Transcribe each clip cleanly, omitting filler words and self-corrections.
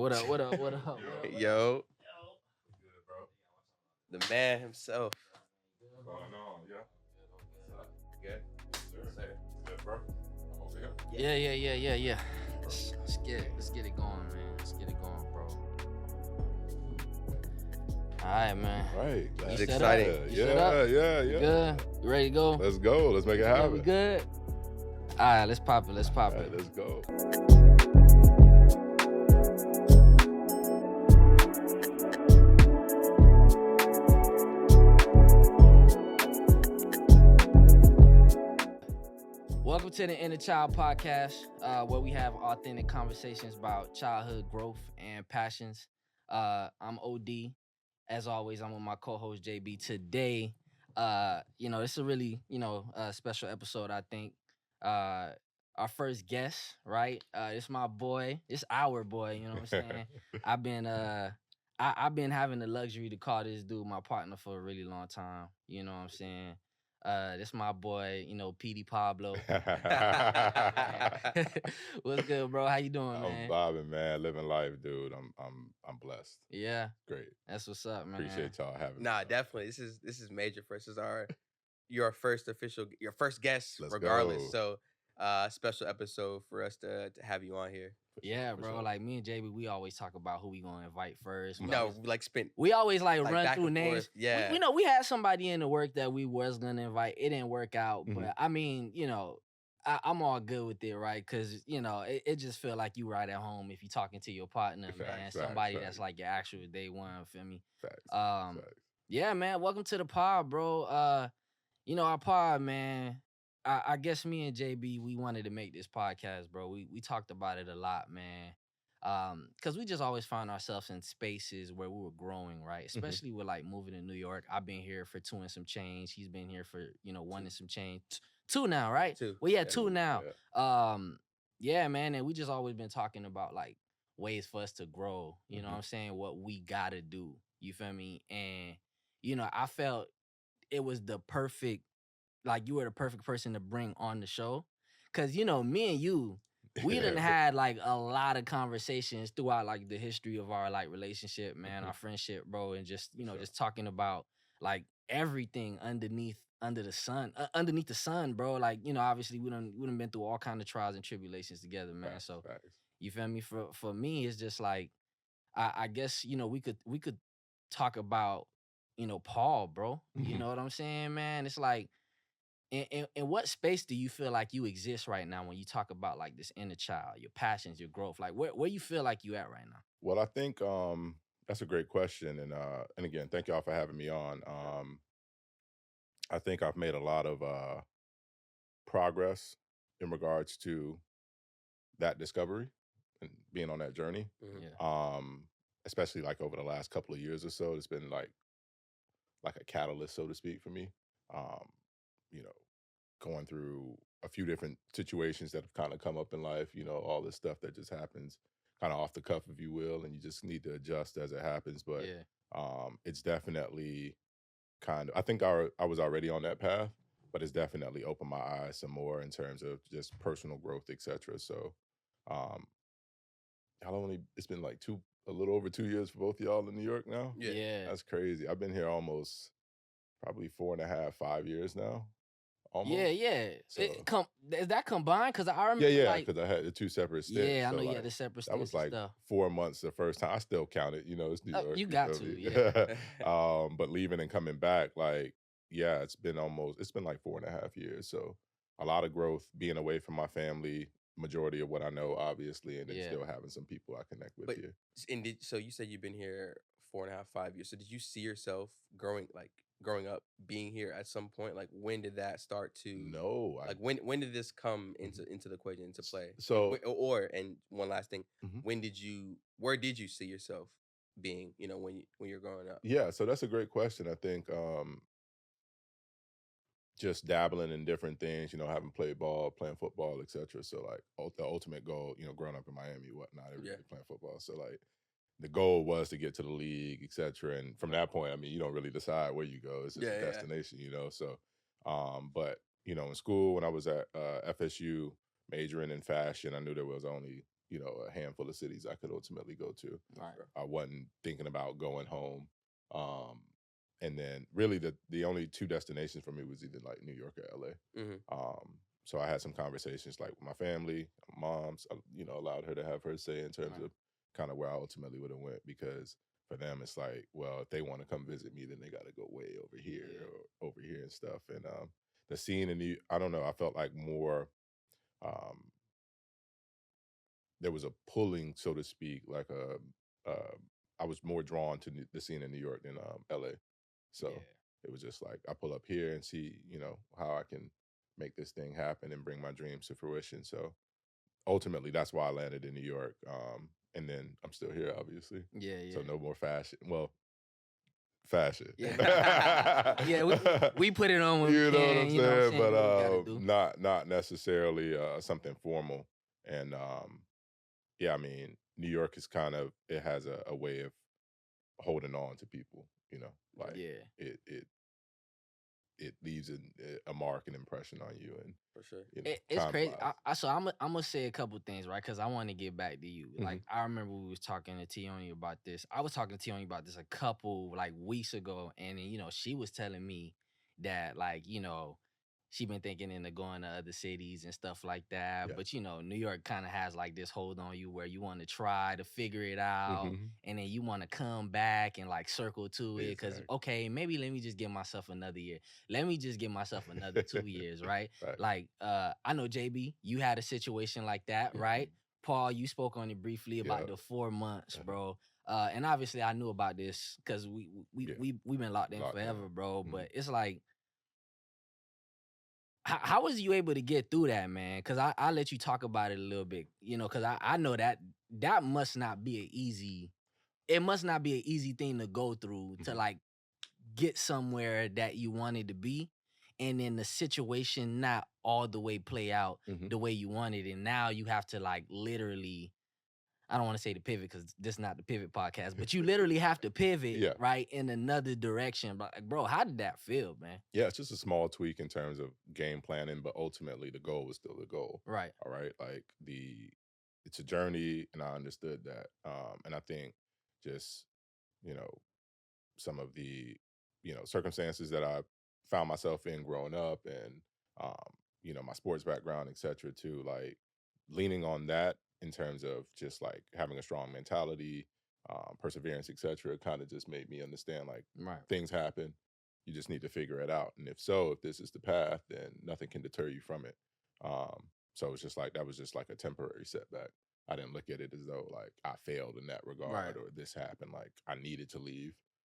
What up? What up? What up? What up? Yo, Good, bro. the man himself. What's going on? Yeah. Good. Yes, sir. Good, bro. I'm over here. Yeah. Let's get it going, man. Let's get it going, bro. All right, man. Right. It's set exciting. up? You set up? Yeah. Good. You ready to go? Let's go. Let's make it Yeah, happen. we good. All right, let's pop it. All right, let's go. Welcome to the InnerChIld Podcast, where we have authentic conversations about childhood growth and passions. I'm OD. As always, I'm with my co-host JB. Today, this is a really, special episode, I think. Our first guest, right? It's my boy. It's our boy, you know what I'm saying? I've been having the luxury to call this dude my partner for a really long time. You know what I'm saying? This my boy, PD Pablo. What's good, bro? How you doing, man? I'm vibing, man. Living life, dude. I'm blessed. Yeah, Great. that's what's up, man. Appreciate y'all having me. Nah, definitely. This is major for us. This is your first guest, Let's regardless. go. So, special episode for us to have you on here. Yeah, For bro. sure. Like me and JB, we always talk about who we gonna invite first. We always like run back through and names. forth. Yeah. We had somebody in the work that we was gonna invite. It didn't work out, Mhm. but I mean, I'm all good with it, right? Because it just feel like you right at home if you talking to your partner, man. Facts, Somebody facts. that's like your actual day one. Feel me? Facts. Um, Facts. Yeah, man. Welcome to the pod, bro. Our pod, man. I guess me and JB, we wanted to make this podcast, bro. We talked about it a lot, man. Because we just always found ourselves in spaces where we were growing, right? Especially with like moving to New York. I've been here for 2 and some change. He's been here for 1 and some change. 2 now, right? Two. Well, yeah, Yeah. 2 now. Yeah. Yeah, man. And we just always been talking about like ways for us to grow. You know what I'm saying? What we gotta do. You feel me? And I felt it was the perfect, like you were the perfect person to bring on the show. Cause me and you, we done had like a lot of conversations throughout like the history of our like relationship, man, our friendship, bro, and just Sure. just talking about like everything underneath the sun, bro. Like obviously we done been through all kind of trials and tribulations together, man. Facts, So facts. you feel me? For me, it's just like I guess we could talk about Paul, bro. You know what I'm saying, man? It's like in what space do you feel like you exist right now when you talk about like this inner child, your passions, your growth? Like where you feel like you at right now? Well, I think that's a great question, and again, thank y'all for having me on. I think I've made a lot of progress in regards to that discovery and being on that journey. Mhm. Yeah. Especially like over the last couple of years or so, it's been like a catalyst, so to speak, for me. Um, you know, going through a few different situations that have kind of come up in life, all this stuff that just happens kind of off the cuff, if you will, and you just need to adjust as it happens. But Yeah. it's definitely I think I was already on that path, but it's definitely opened my eyes some more in terms of just personal growth, etc. So um, it's been like a little over 2 years for both of y'all in New York now. Yeah. That's crazy. I've been here almost probably 4.5, 5 years now. Almost. Yeah. So, Is that combined? Because I remember yeah, like, because I had the 2 separate stints. yeah, I know so, you like, had the separate that was stints and like stuff. 4 months the first time. I still count it, it's New Oh, York. you got feel to, me? yeah. But leaving and coming back, like, yeah, it's been like 4.5 years. So a lot of growth, being away from my family, majority of what I know, obviously, and then Yeah. still having some people I connect with But here. so you said you've been here 4.5, 5 years. So did you see yourself growing up, being here at some point? Like when did that start to? No, Like when did this come into the equation, into play? So- and one last thing, Mhm. where did you see yourself being? When you're growing up. Yeah, so that's a great question. I think just dabbling in different things, having played ball, playing football, etc. So like the ultimate goal, growing up in Miami, whatnot, everybody playing football. So like the goal was to get to the league, etc. And from that point, I mean, you don't really decide where you go; it's just a destination, So, but in school when I was at FSU, majoring in fashion, I knew there was only a handful of cities I could ultimately go to. Right. I wasn't thinking about going home. And then really the only two destinations for me was either like New York or LA. So I had some conversations like with my family, mom's, allowed her to have her say in terms of kind of where I ultimately would have went, because for them it's like, well, if they want to come visit me, then they got to go way over here or over here and stuff. And the scene I don't know, I felt like more, there was a pulling, so to speak, like I was more drawn to the scene in New York than LA. So it was just like, I pull up here and see, how I can make this thing happen and bring my dreams to fruition. So ultimately, that's why I landed in New York. And then I'm still here, obviously. Yeah. So no more fashion. Well, fashion. Yeah, we put it on when we you know can. what I'm You know what I'm saying? saying? What we gotta But not necessarily something formal. And yeah, I mean, New York is it has a way of holding on to people. Like it leaves a mark, an impression on you, and for sure, it's crazy. So I'm gonna say a couple things, right? Because I want to get back to you. Like, I remember we was talking to Tioni about this. I was talking to Tioni about this a couple like weeks ago, and then, she was telling me that, like, she been thinking into going to other cities and stuff like that. But New York kind of has like this hold on you where you want to try to figure it out, and then you want to come back and like circle to it, because okay, maybe let me just give myself another year. Let me just give myself another 2 years, right? Like, I know, JB, you had a situation like that, right? Paul, you spoke on it briefly about the 4 months, bro. And obviously I knew about this because we've been locked in forever, bro. But it's like, how was you able to get through that, man? Because I'll let you talk about it a little bit, because I know that must not be it must not be an easy thing to go through to like get somewhere that you wanted to be, and then the situation not all the way play out the way you wanted, and now you have to like literally, I don't want to say the pivot because this is not the pivot podcast, but you literally have to pivot right in another direction. But like, bro, how did that feel, man? Yeah, it's just a small tweak in terms of game planning, but ultimately the goal was still the goal. Right. All right. Like it's a journey, and I understood that. And I think just, some of the, circumstances that I found myself in growing up, and my sports background, et cetera, too, like leaning on that in terms of just like having a strong mentality, perseverance, et cetera, kind of just made me understand like things happen. You just need to figure it out. And if this is the path, then nothing can deter you from it. So it's just like, that was just like a temporary setback. I didn't look at it as though like I failed in that regard or this happened. Like, I needed to leave,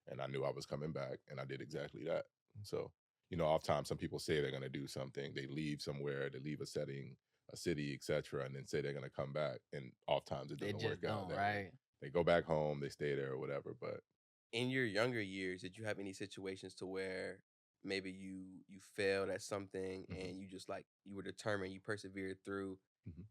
and I knew I was coming back, and I did exactly that. So, oftentimes some people say they're going to do something, they leave somewhere, they leave a setting, a city, etc., and then say they're going to come back, and oftentimes it doesn't work out. Right? They go back home, they stay there or whatever. But in your younger years, did you have any situations to where maybe you failed at something and you just like, you were determined, you persevered through,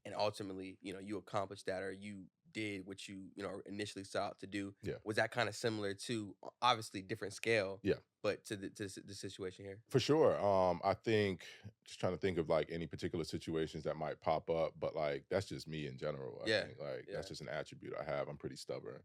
and ultimately, you accomplished that, or you did what you initially set out to do? Was that kind of similar to, obviously different scale, but to the situation here? For sure. I think, just trying to think of like any particular situations that might pop up, but like that's just me in general. I think like that's just an attribute I have. I'm pretty stubborn.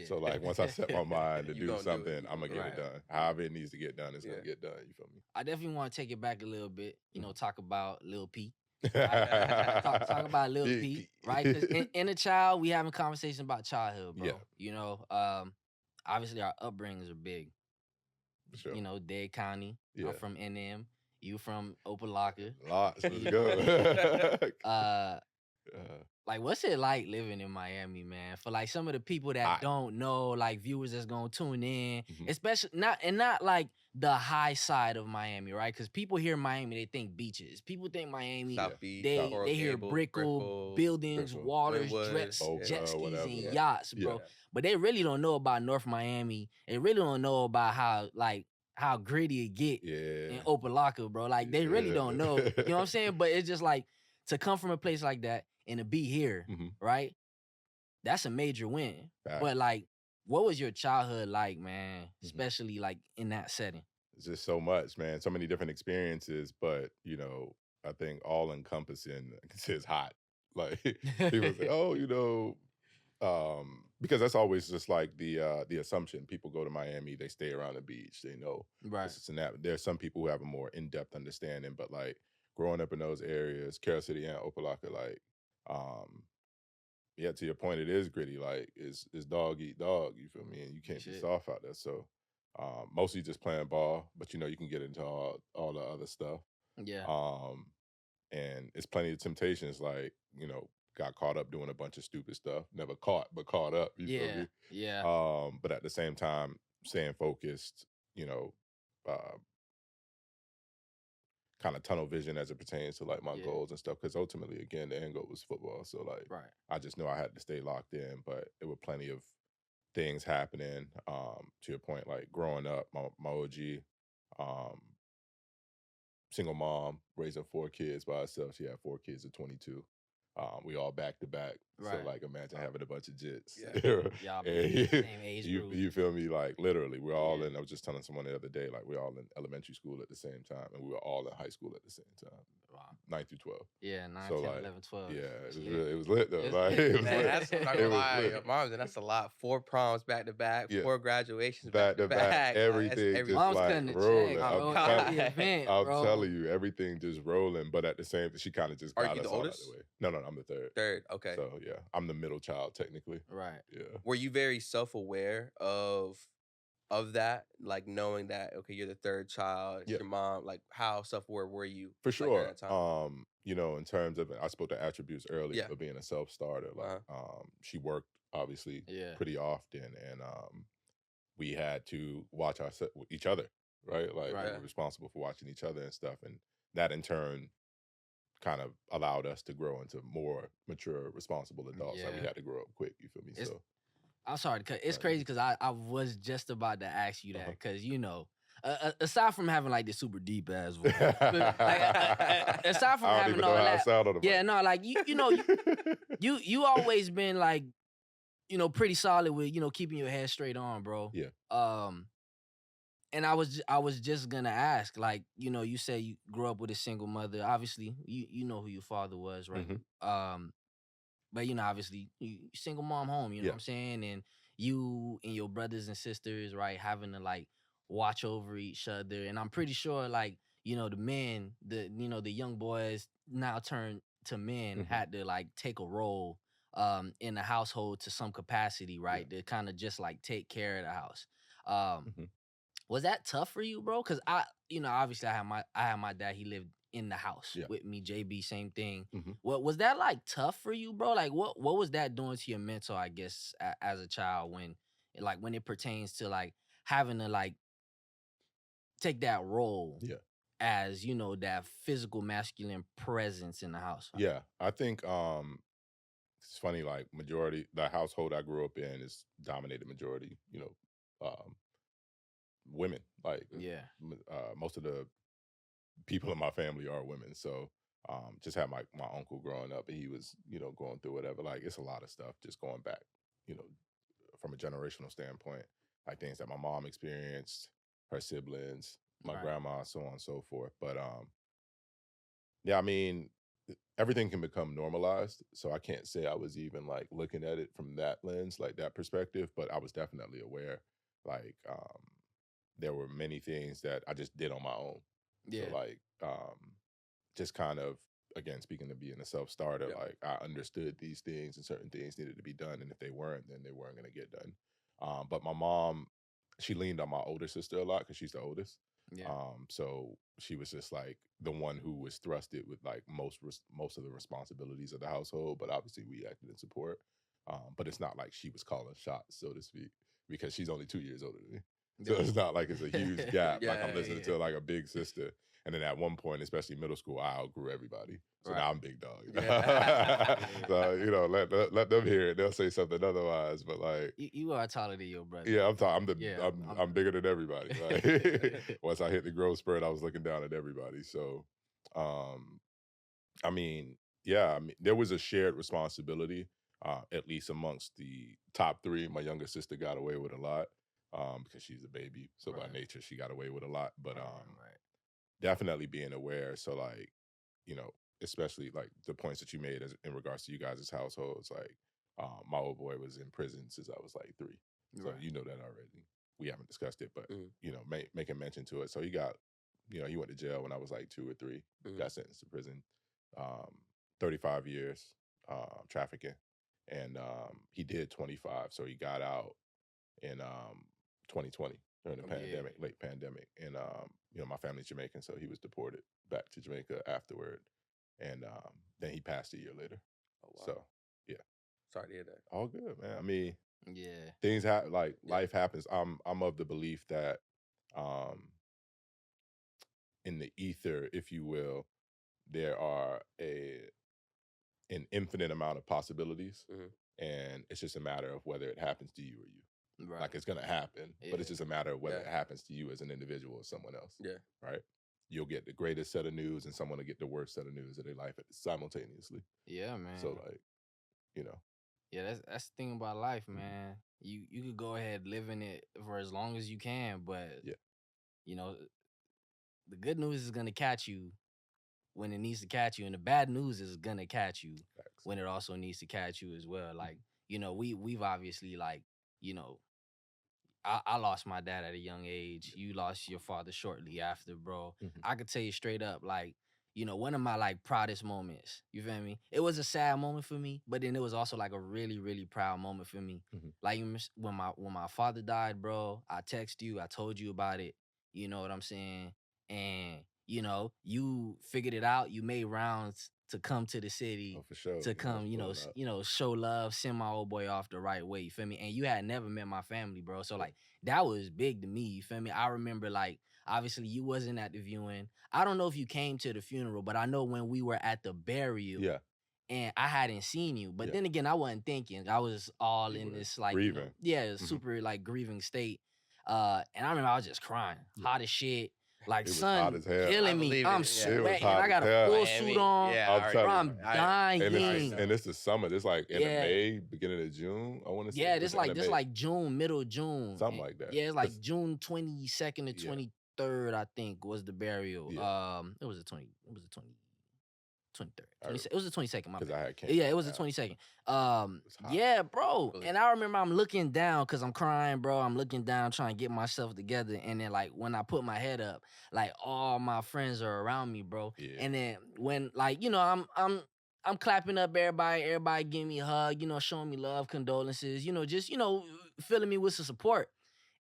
So like once I set my mind to do something, I'm gonna get it done. However it needs to get done, it's gonna get done. You feel me? I definitely want to take it back a little bit. Talk about Lil P. Right? talk about Lil P. Right? Because in a child, we having conversations about childhood, bro. Obviously our upbringings are big. Sure. Dade County. I'm from NM. You from Opa-Locka. Lots. Let's go. Like, what's it like living in Miami, man? For like some of the people that don't know, like viewers that's gonna tune in, especially not like the high side of Miami, right? Because people hear Miami, they think beaches. People think Miami, South Beach, they hear Brickell, buildings, waters, jet skis, and yachts, bro. But they really don't know about North Miami. They really don't know about how gritty it get in Opa-Locka, bro. Like, they really don't know. You know what I'm saying? But it's just like, to come from a place like that and to be here, right? That's a major win. But like, what was your childhood like, man? Especially like in that setting. It's just so much, man. So many different experiences, but I think all encompassing, it's hot. Like people say, oh, because that's always just like the assumption. People go to Miami, they stay around the beach, they know Right. this and that. There's some people who have a more in-depth understanding, but like growing up in those areas, Carol City and Opa-Locka, like, yeah, to your point, it is gritty. Like, it's dog eat dog. You feel me? And you can't be soft out there. So, mostly just playing ball, but you can get into all the other stuff. Yeah. And it's plenty of temptations. Like, got caught up doing a bunch of stupid stuff. Never caught, but caught up. You feel me? Yeah. But at the same time, staying focused. Kind of tunnel vision as it pertains to like my goals and stuff. Because ultimately, again, the end goal was football. So like, I just know I had to stay locked in. But there were plenty of things happening. To your point, like growing up, my OG, single mom raising 4 kids by herself. She had 4 kids at 22. We all back to back. So like, imagine having a bunch of jits. Y'all be same age group. You feel me? Like literally, we're all in. I was just telling someone the other day, like we're all in elementary school at the same time, and we were all in high school at the same time. Wow. 9 through 12. Yeah, 9, so 10, like, 11, 12. Yeah, it was lit though. Like, it was lit. That's not gonna lie. Mom's, and that's a lot. 4 proms back to back, 4 graduations back to back. Everything just Mom's like rolling. I'm telling you, everything just rolling. But at the same time, she kind of just got us all out of the way. No, I'm the third. Third, okay. So yeah, I'm the middle child technically. Right. Yeah. Were you very self-aware of that, like knowing that you're the third child, it's your mom? Like, how self-aware were you? For sure. At that time? In terms of, I spoke to attributes earlier of being a self-starter. Like, she worked obviously pretty often, and we had to watch each other, right? Like, we were responsible for watching each other and stuff, and that in turn kind of allowed us to grow into more mature, responsible adults. Like, we had to grow up quick. You feel me? I'm sorry to cut. It's crazy because I was just about to ask you that because aside from having like the super deep ass voice, aside from having all that, like you always been like pretty solid with keeping your head straight on, bro. Yeah. And I was just gonna ask, like, you say you grew up with a single mother. Obviously, you know who your father was, right? Mm-hmm. But obviously, you single mom home. You know what I'm saying? And you and your brothers and sisters, right, having to like watch over each other. And I'm pretty sure, like, the men, the young boys now turned to men, had to like take a role in the household to some capacity, right? To kind of just like take care of the house. Was that tough for you, bro? Because obviously I had my dad. He lived in the house with me. JB, same thing. What was that like tough for you, bro? Like, what was that doing to your mental, I guess, as a child when it pertains to like having to like take that role as that physical masculine presence in the house? Yeah, I think it's funny. Like, the household I grew up in is dominated majority. Women. Like, most of the people in my family are women. So just had my uncle growing up, and he was going through whatever. Like, it's a lot of stuff just going back from a generational standpoint, like things that my mom experienced, her siblings, my grandma, so on and so forth. But yeah, I mean, everything can become normalized, so I can't say I was even like looking at it from that lens, like that perspective, but I was definitely aware. Like, there were many things that I just did on my own. So like, just kind of, again, speaking to being a self-starter, like I understood these things and certain things needed to be done. And if they weren't, then they weren't going to get done. But my mom, she leaned on my older sister a lot because she's the oldest. So she was just like the one who was thrusted with like most of the responsibilities of the household. But obviously we acted in support. But it's not like she was calling shots, so to speak, because she's only 2 years older than me. So it's not like it's a huge gap. Like, I'm listening to like a big sister. And then at one point, especially middle school, I outgrew everybody. So now I'm big dog. So, let them hear it. They'll say something otherwise. But like, you are taller than your brother. Yeah, I'm bigger than everybody. Like, once I hit the growth spurt, I was looking down at everybody. So, I mean, there was a shared responsibility, at least amongst the top 3. My younger sister got away with a lot. Because she's a baby, so by nature she got away with a lot. But definitely being aware. So like, especially like the points that you made in regards to you guys' households. Like, my old boy was in prison since I was like 3, so Right. you know that already. We haven't discussed it, but Mhm. you know, making mention to it. So he got, you know, he went to jail when I was like 2 or 3. Mhm. Got sentenced to prison, 35 years, trafficking, and he did 25. So he got out in 2020 during the pandemic, late pandemic, and you know, my family's Jamaican, so he was deported back to Jamaica afterward, and then he passed a year later. Oh, wow. So yeah, Sorry to hear that. all good, man. I mean, Yeah. things happen, like life happens. I'm of the belief that in the ether, if you will, there are an infinite amount of possibilities, and it's just a matter of whether it happens to you or you. Right. Like, it's gonna happen, but it's just a matter of whether it happens to you as an individual or someone else. Yeah. Right? You'll get the greatest set of news, and someone will get the worst set of news of their life simultaneously. Yeah, man. So, like, you know. Yeah, that's the thing about life, man. You could go ahead living it for as long as you can, but you know, the good news is gonna catch you when it needs to catch you, and the bad news is gonna catch you when it also needs to catch you as well. Like, you know, we've obviously, like, you know, I lost my dad at a young age. You lost your father shortly after, bro. I could tell you straight up, like, you know, one of my like proudest moments. You feel me? It was a sad moment for me, but then it was also like a really, really proud moment for me. Like, when my father died, bro, I texted you, I told you about it. You know what I'm saying? And you know, you figured it out. You made rounds to come to the city. Oh, for sure. To come, you know, show love, send my old boy off the right way. You feel me? And you had never met my family, bro. So like, that was big to me. You feel me? I remember, like, obviously you wasn't at the viewing. I don't know if you came to the funeral, but I know when we were at the burial, and I hadn't seen you. But then again, I wasn't thinking. I was all in this like, grieving. Super like grieving state. And I remember I was just crying, hot as shit. Like, It was hot sun as hell. killing me. I'm It was sweating. hot I got as a hell. full suit on. I'm I'm dying. And it's the summer. It's like end of May, beginning of June. I want to say. Yeah, this like June, middle June. Something like that. Yeah, it's like June 22nd to 23rd, I think, was the burial. It was the 23rd. It was the 22nd, my bad. I had cancer. Yeah, it was the 22nd. Yeah, bro. And I remember I'm looking down because I'm crying, bro. I'm looking down trying to get myself together. And then, like, when I put my head up, like, all my friends are around me, bro. And then when, like, you know, I'm clapping up everybody giving me a hug, you know, showing me love, condolences, you know, just, you know, filling me with some support.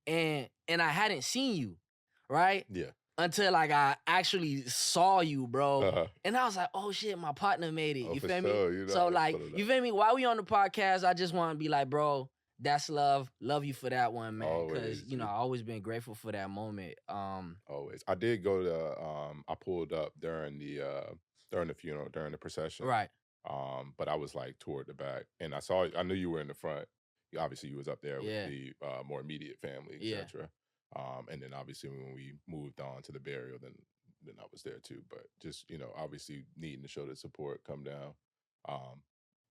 And I hadn't seen you, right? Yeah. Until like I actually saw you, bro. And I was like, oh shit, my partner made it. Oh, you for feel sure. me? You know, So like, you feel me? While we on the podcast, I just want to be like, bro, that's love. Love you for that one, man. Because, you know, I always been grateful for that moment. Always. I did go to I pulled up during the funeral, during the procession. Right. But I was like toward the back, and I knew you were in the front. Obviously, you was up there with the more immediate family, etc. And then obviously when we moved on to the burial, then I was there too. But just, you know, obviously needing to show the support, come down.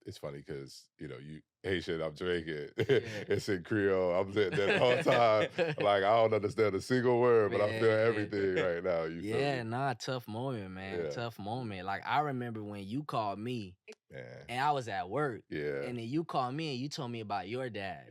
It's funny because, you know, you Haitian, I'm Jamaican. It's in Creole. I'm sitting there the whole time. Like, I don't understand a single word, but I feel everything right now. You feel me? Tough moment, man. Tough moment. Like, I remember when you called me, and I was at work. And then you called me and you told me about your dad.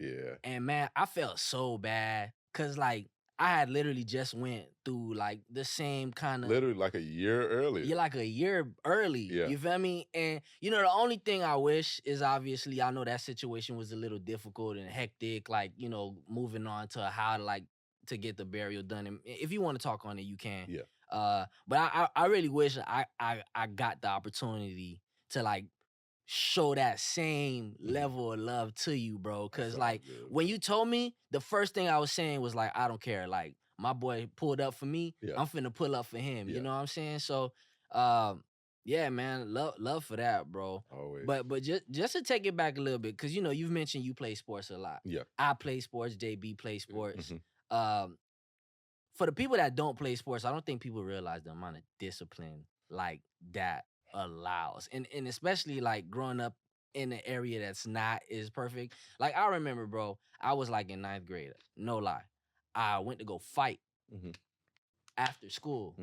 And man, I felt so bad. Cause like, I had literally just went through like the same kind of... Literally like a year earlier. Yeah, like a year early. You feel me? And, you know, the only thing I wish is, obviously, I know that situation was a little difficult and hectic, like, you know, moving on to how to, like, to get the burial done. And if you want to talk on it, you can. But I really wish I got the opportunity to, like, show that same level of love to you, bro. Cause like, when you told me, the first thing I was saying was like, I don't care. Like, my boy pulled up for me. I'm finna pull up for him. You know what I'm saying? So, yeah, man, love for that, bro. Always. But just to take it back a little bit, cause you know, you've mentioned you play sports a lot. I play sports, JB plays sports. For the people that don't play sports, I don't think people realize the amount of discipline like that allows. And especially like growing up in an area that's not as perfect. Like, I remember, bro, I was like in 9th grade. No lie. I went to go fight after school.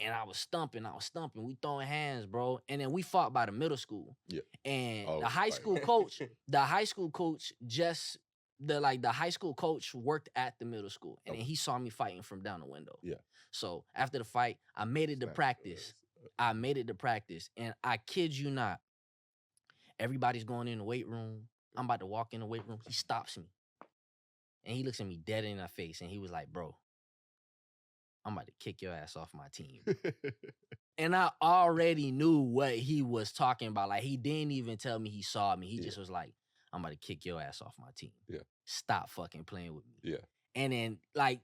And I was stumping. We throwing hands, bro. And then we fought by the middle school. Yeah. And Oh, the high school coach, the high school coach worked at the middle school. And then he saw me fighting from down the window. Yeah. So after the fight, I made it to practice. And I kid you not, everybody's going in the weight room. I'm about to walk in the weight room. He stops me. And he looks at me dead in the face. And he was like, bro, I'm about to kick your ass off my team. And I already knew what he was talking about. Like, he didn't even tell me he saw me. He just was like, I'm about to kick your ass off my team. Yeah. Stop fucking playing with me. Yeah. And then, like,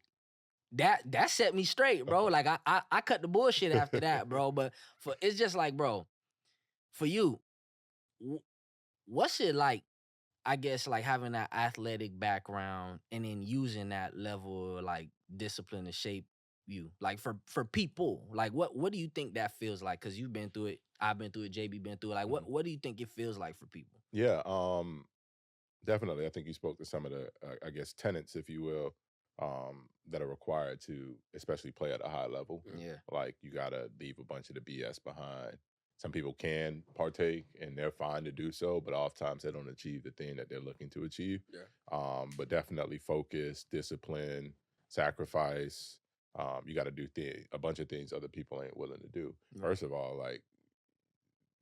that set me straight, bro. Like, I cut the bullshit after that, bro. But it's just like, bro, for you, what's it like, I guess, like, having that athletic background and then using that level of, like, discipline to shape you, like, for people, like, what do you think that feels like? Because you've been through it, I've been through it, JB been through it. Like, what do you think it feels like for people? Yeah, definitely. I think you spoke to some of the, I guess, tenets, if you will, that are required to especially play at a high level. Yeah. Like, you got to leave a bunch of the BS behind. Some people can partake, and they're fine to do so, but oftentimes they don't achieve the thing that they're looking to achieve. Yeah. But definitely focus, discipline, sacrifice. You got to do a bunch of things other people ain't willing to do. Right. First of all, like,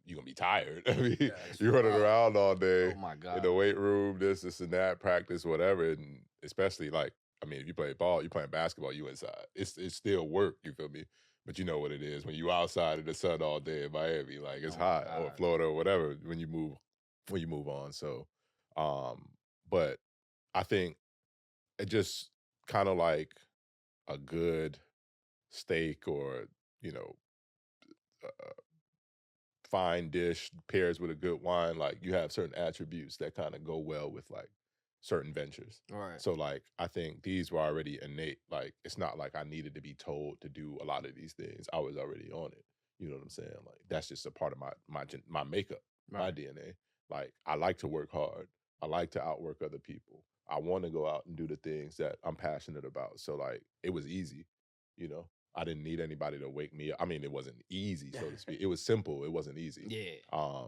you're going to be tired. I mean, Yeah, you're running around all day Oh my God. in the weight room, this and that, practice, whatever. And especially, like, I mean, if you play ball, you playing basketball, you inside. It's still work, you feel me? But you know what it is when you outside in the sun all day in Miami, like, it's hot, or Florida or whatever, when you move on. So, but I think it just kind of like a good steak or, you know, fine dish pairs with a good wine. Like, you have certain attributes that kind of go well with, like, certain ventures. Right. So, like, I think these were already innate. Like, it's not like I needed to be told to do a lot of these things. I was already on it. You know what I'm saying? Like, that's just a part of my makeup, my DNA. Like, I like to work hard. I like to outwork other people. I want to go out and do the things that I'm passionate about. So, like, it was easy, you know? I didn't need anybody to wake me up. I mean, it wasn't easy, so to speak. It was simple. It wasn't easy. Yeah.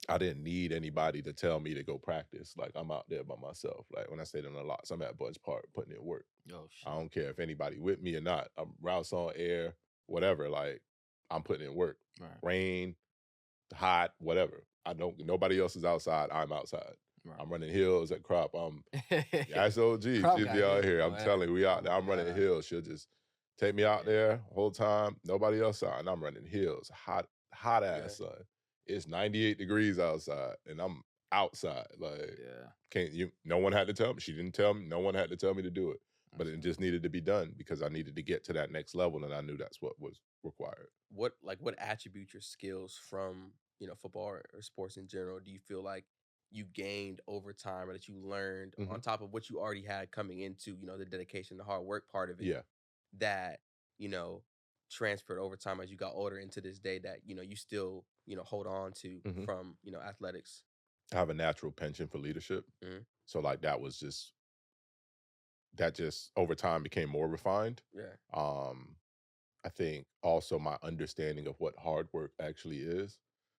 I didn't need anybody to tell me to go practice. Like, I'm out there by myself. Like, when I stayed in the lots, I'm at Budge Park putting in work. Oh, shit. I don't care if anybody with me or not. I'm routes on air, whatever. Like, I'm putting in work. Right. Rain, hot, whatever. Nobody else is outside. I'm outside. Right. I'm running hills at Crop. Ask OG. She'll be out here. I'm telling you, we out there. I'm running hills. She'll just take me out there whole time. Nobody else out. And I'm running hills. Hot ass sun. It's 98 degrees outside, and I'm outside. Like, no one had to tell me. She didn't tell me. No one had to tell me to do it. But it just needed to be done because I needed to get to that next level, and I knew that's what was required. What attributes or skills from, you know, football or sports in general do you feel like you gained over time, or that you learned on top of what you already had coming into, you know, the dedication, the hard work part of it? Yeah. That, you know, transferred over time as you got older into this day that, you know, you still, you know, hold on to from, you know, athletics? I have a natural penchant for leadership. So, like, that just over time became more refined. Yeah. I think also my understanding of what hard work actually is,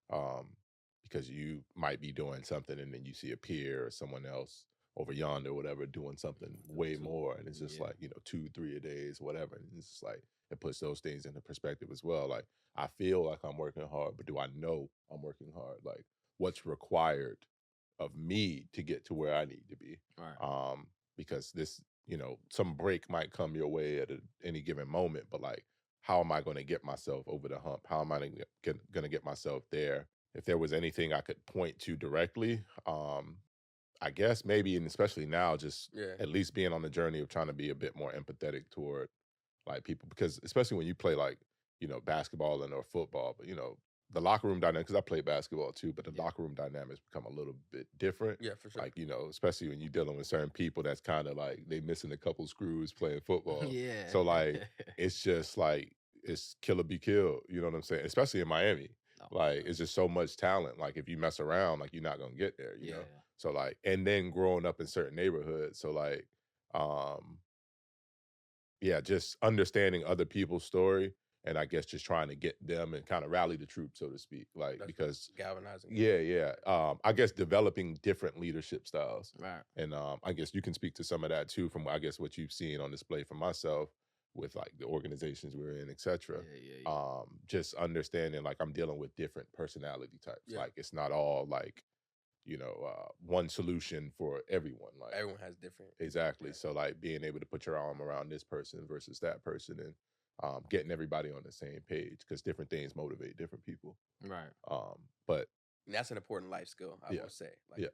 because you might be doing something and then you see a peer or someone else over yonder or whatever doing something way more, and it's just like, you know, 2-3 a days, whatever, and it's just like it puts those things into perspective as well. Like, I feel like I'm working hard, but do I know I'm working hard? Like, what's required of me to get to where I need to be? Right. Because this, you know, some break might come your way at any given moment, but, like, how am I going to get myself over the hump? How am I going to get myself there? If there was anything I could point to directly, I guess maybe, and especially now, just at least being on the journey of trying to be a bit more empathetic toward, like, people, because especially when you play, like, you know, basketball or football, but, you know, the locker room dynamic, because I play basketball too, but the locker room dynamics become a little bit different. Yeah, for sure. Like, you know, especially when you're dealing with certain people that's kind of like, they missing a couple screws playing football. Yeah. So, like, it's just like, it's kill or be killed. You know what I'm saying? Especially in Miami. Like, it's just so much talent. Like, if you mess around, like, you're not going to get there, you know? So, like, and then growing up in certain neighborhoods. So, like, just understanding other people's story, and I guess just trying to get them and kind of rally the troops, so to speak. Like, That's because galvanizing. yeah. I guess developing different leadership styles. Right. And I guess you can speak to some of that too, from I guess what you've seen on display for myself with like the organizations we're in, etc. Yeah. Just understanding like I'm dealing with different personality types. Yeah. Like it's not all like, one solution for everyone. Like Everyone has different. exactly. Yeah. So like being able to put your arm around this person versus that person, and getting everybody on the same page, because different things motivate different people. Right. But And that's an important life skill, I will say. Like, yeah.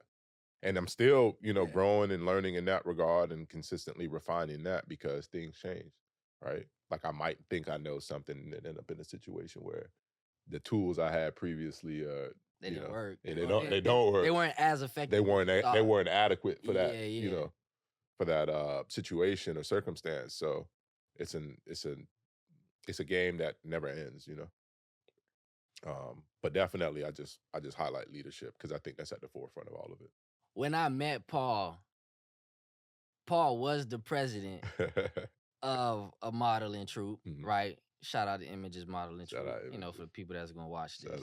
And I'm still, Yeah. growing and learning in that regard and consistently refining that, because things change, right? Like I might think I know something and then end up in a situation where the tools I had previously They didn't work. They don't work. They weren't as effective. They weren't adequate for that, Yeah. for that situation or circumstance. So it's a game that never ends, But definitely I just highlight leadership because I think that's at the forefront of all of it. When I met Paul was the president of a modeling troupe, right? Shout out to Images Modeling Troupe, for the people that's gonna watch this.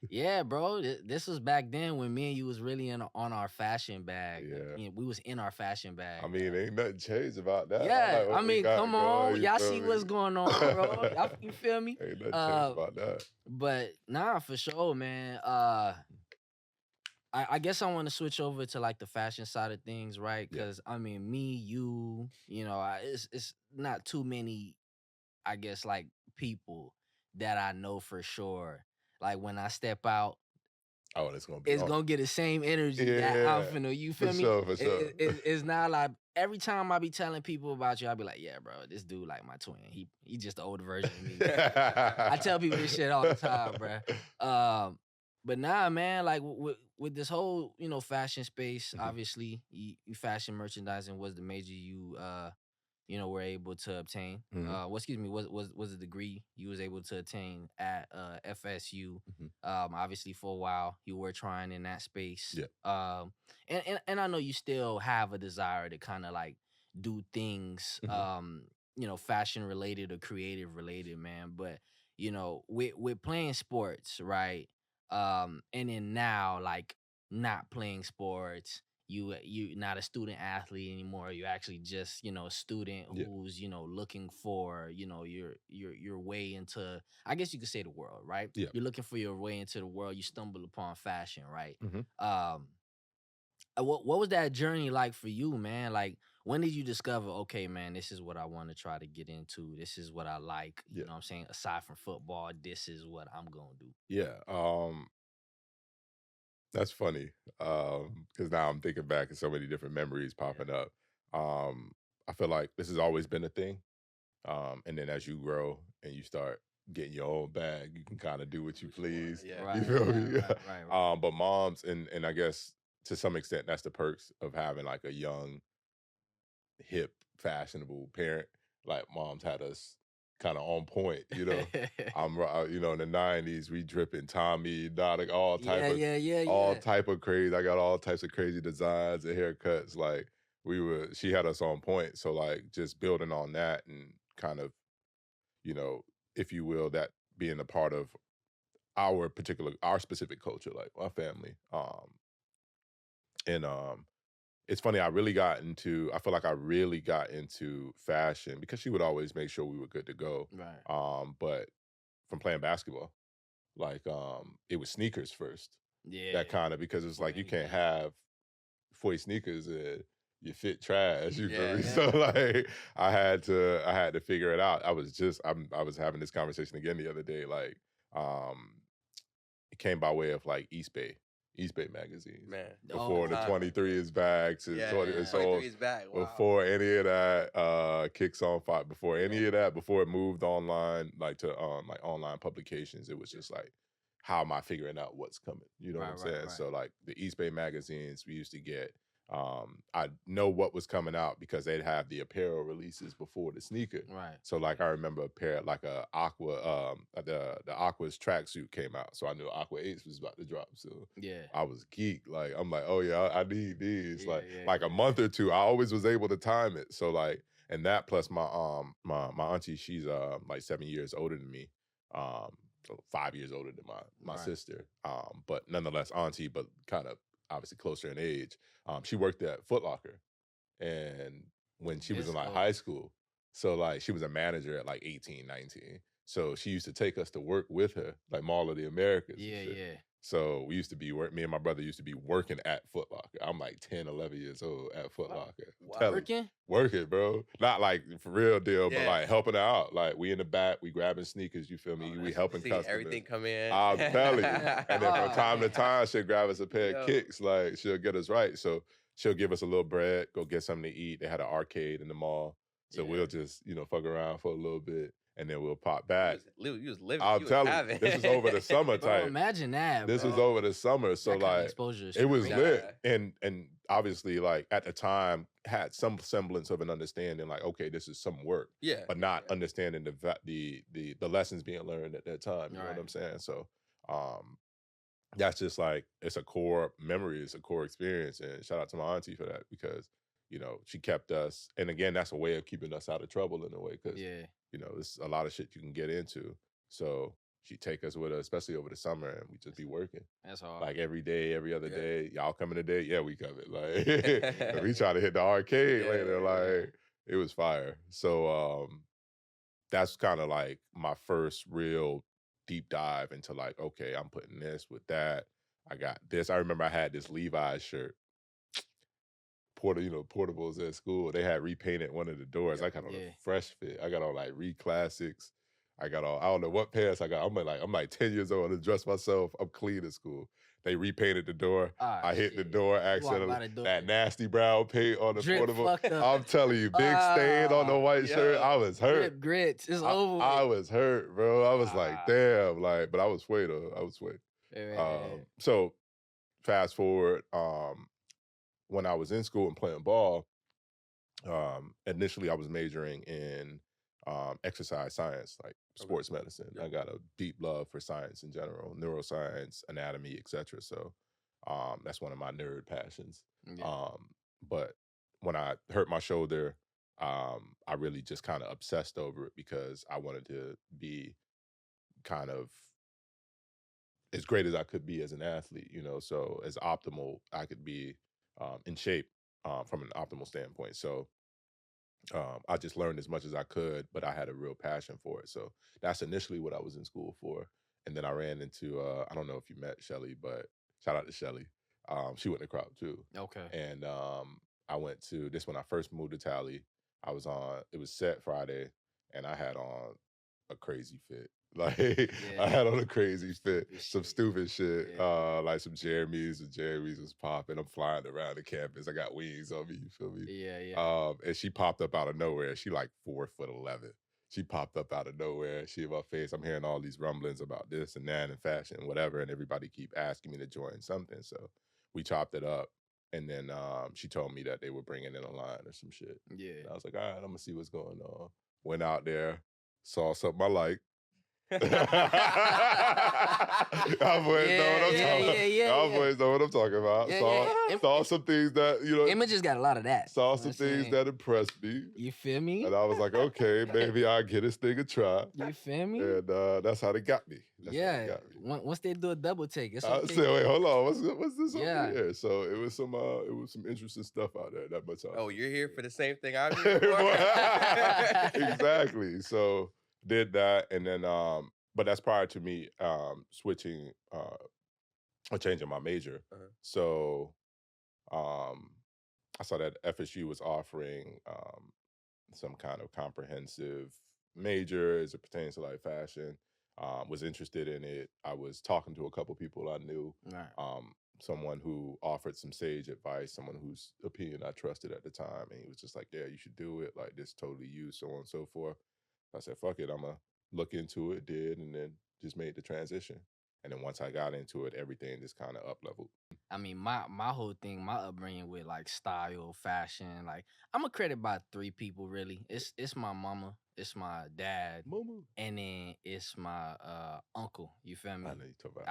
Yeah, bro. This was back then when me and you was really on our fashion bag. Yeah. We was in our fashion bag. I mean, ain't nothing changed about that. Yeah, like I mean, come on. Y'all see what's going on, bro. You feel me? Ain't nothing changed about that. But nah, for sure, man. I guess I want to switch over to like the fashion side of things, right? Because I mean, me, you, it's not too many, I guess, like people that I know for sure. Like when I step out, it's gonna get the same energy that I'm finna. You feel me? For sure. It's not like every time I be telling people about you, I be like, yeah, bro, this dude like my twin. He just the older version of me. I tell people this shit all the time, bro. But nah, man, like with this whole, fashion space, obviously, you fashion merchandising was the major you were able to obtain. Was a degree you was able to attain at FSU. Obviously for a while you were trying in that space. Yeah. And I know you still have a desire to kind of like do things, fashion related or creative related, man. But with playing sports, right? And then now like not playing sports, you not a student athlete anymore. You're actually just a student who's looking for your way into, I guess you could say, the world, right? Yeah. You're looking for your way into the world. You stumble upon fashion, right? Mm-hmm. What was that journey like for you, man? Like when did you discover, okay, man, this is what I want to try to get into. This is what I like. You know what I'm saying? Aside from football, this is what I'm gonna do. Yeah. That's funny, because now I'm thinking back and so many different memories popping up. I feel like this has always been a thing, and then as you grow and you start getting your own bag, you can kind of do what you please. Yeah. Right, You feel me? right. But moms, and I guess to some extent that's the perks of having like a young, hip, fashionable parent. Like moms had us kind of on point, I'm in the 90s we dripping Tommy, Dada, all type of type of crazy. I got all types of crazy designs and haircuts. Like she had us on point. So like just building on that and kind of, if you will, that being a part of our specific culture, like my family. And it's funny, I feel like I really got into fashion because she would always make sure we were good to go. Right. But from playing basketball, like it was sneakers first. Yeah. That kind of, because it's like you can't have 40 sneakers and you fit trash. You feel me? Yeah. So like I had to figure it out. I was having this conversation again the other day. Like it came by way of like East Bay magazines. Man. Before the 23 is back. So 23 is back. Wow. Before any of that kicks on fire, before any of that, before it moved online, like to like online publications, it was just like, how am I figuring out what's coming? You know what I'm saying? Right. So like the East Bay magazines we used to get, I know what was coming out because they'd have the apparel releases before the sneaker. Right. So like I remember a pair, like a Aqua, the Aqua's tracksuit came out, so I knew Aqua 8s was about to drop. So Yeah. I was geeked. Like I'm like, oh yeah, I need these. Yeah, Like a month or two, I always was able to time it. So like And that plus my auntie, she's like 7 years older than me. So 5 years older than my Right. sister. But nonetheless auntie, but kind of obviously closer in age. She worked at Foot Locker, and when she was in This like cold. high school, so like she was a manager at like 18, 19. So she used to take us to work with her, like Mall of the Americas. Yeah, and shit. yeah. So we used to be me and my brother used to be working at Foot Locker. I'm like 10, 11 years old at Foot Locker. Wow. Working? Bro. Not like for real deal, but Yeah. like helping her out. Like we in the back, we grabbing sneakers, you feel me? Oh, We helping see customers. everything come in. I'm telling you. And then from time to Oh. time, she'll grab us a pair Yo. of kicks. Like she'll get us right. So she'll give us a little bread, go get something to eat. They had an arcade in the mall. So Yeah. we'll just, fuck around for a little bit and then we'll pop back. You was living. I'm telling you, this was over the summer Bro, type. imagine that, This bro. was over the summer. So That kind of like exposure is it was crazy. lit. And obviously like at the time had some semblance of an understanding, like, okay, this is some work. Yeah. But not understanding the lessons being learned at that time. You know what Right. I'm saying? So that's just like it's a core memory, it's a core experience. And shout out to my auntie for that because, she kept us, and again, that's a way of keeping us out of trouble in a way, because Yeah. there's a lot of shit you can get into. So she'd take us with her, especially over the summer, and we just be working. That's hard. Like every day, every other Yeah. day. Y'all coming today? Yeah, we coming. Like we try to hit the arcade Yeah, later. yeah. Like it was fire. So that's kind of like my first real deep dive into like, okay, I'm putting this with that. I got this. I remember I had this Levi's shirt. Portables at school. They had repainted one of the doors. I got on Yeah. a fresh fit. I got on like Classics. I got on, I don't know what pants I got. I'm like 10 years old. I dressed myself. I'm clean at school. They repainted the door. Ah, I hit the shit. door You walk by accidentally. the door. That nasty brown paint on the Drip portable. fucked up. I'm telling you, big stain on the Ah, white shirt. yo. I was hurt. Drip grits. It's over. I with. was hurt, bro. I was like, Ah. damn, like, but I was swayed though. I was swayed. Yeah. So fast forward, when I was in school and playing ball, initially I was majoring in exercise science, like sports medicine. Yep. I got a deep love for science in general, neuroscience, anatomy, etc. So that's one of my nerd passions. Yeah. But when I hurt my shoulder, I really just kind of obsessed over it because I wanted to be kind of as great as I could be as an athlete, so as optimal I could be in shape from an optimal standpoint. So I just learned as much as I could, but I had a real passion for it. So that's initially what I was in school for. And then I ran into, I don't know if you met Shelly, but shout out to Shelly. She went to Crop too. Okay. And I went to this when I first moved to Tally. It was set Friday, and I had on a crazy fit. Like I had on a crazy fit, some stupid shit, Yeah. like some Jeremy's. The Jeremy's was popping. I'm flying around the campus. I got wings on me. You feel me? Yeah. And she popped up out of nowhere. She like 4'11". She popped up out of nowhere. She in my face. I'm hearing all these rumblings about this and that and fashion and whatever, and everybody keep asking me to join something. So we chopped it up. And then she told me that they were bringing in a line or some shit. Yeah. And I was like, all right, I'm going to see what's going on. Went out there, saw something I liked. Y'all boys know what I'm talking about. Y'all boys know what I'm talking about. Saw some things that, Images got a lot of that. Saw some things that impressed me. You feel me? And I was like, okay, maybe I'll get this thing a try. You feel me? And that's how they got me. Once they do a double take, it's I okay. said, wait, hold on. What's this Yeah. over here? So it was some interesting stuff out there. That much. Oh, you're here for the same thing I'm here for? Exactly. So did that, and then but that's prior to me switching or changing my major. So I saw that FSU was offering some kind of comprehensive major as it pertains to like fashion. Was interested in it. I was talking to a couple people I knew. Right. Someone who offered some sage advice, someone whose opinion I trusted at the time, and he was just like, "Yeah, you should do it. Like this, totally you, so on and so forth." I said, "Fuck it, I'ma look into it." Did, and then just made the transition. And then once I got into it, everything just kind of up leveled. I mean, my whole thing, my upbringing with like style, fashion, like I'm accredited by 3 people really. It's my mama, it's my dad, and then it's my uncle. You feel me? I know you talk about.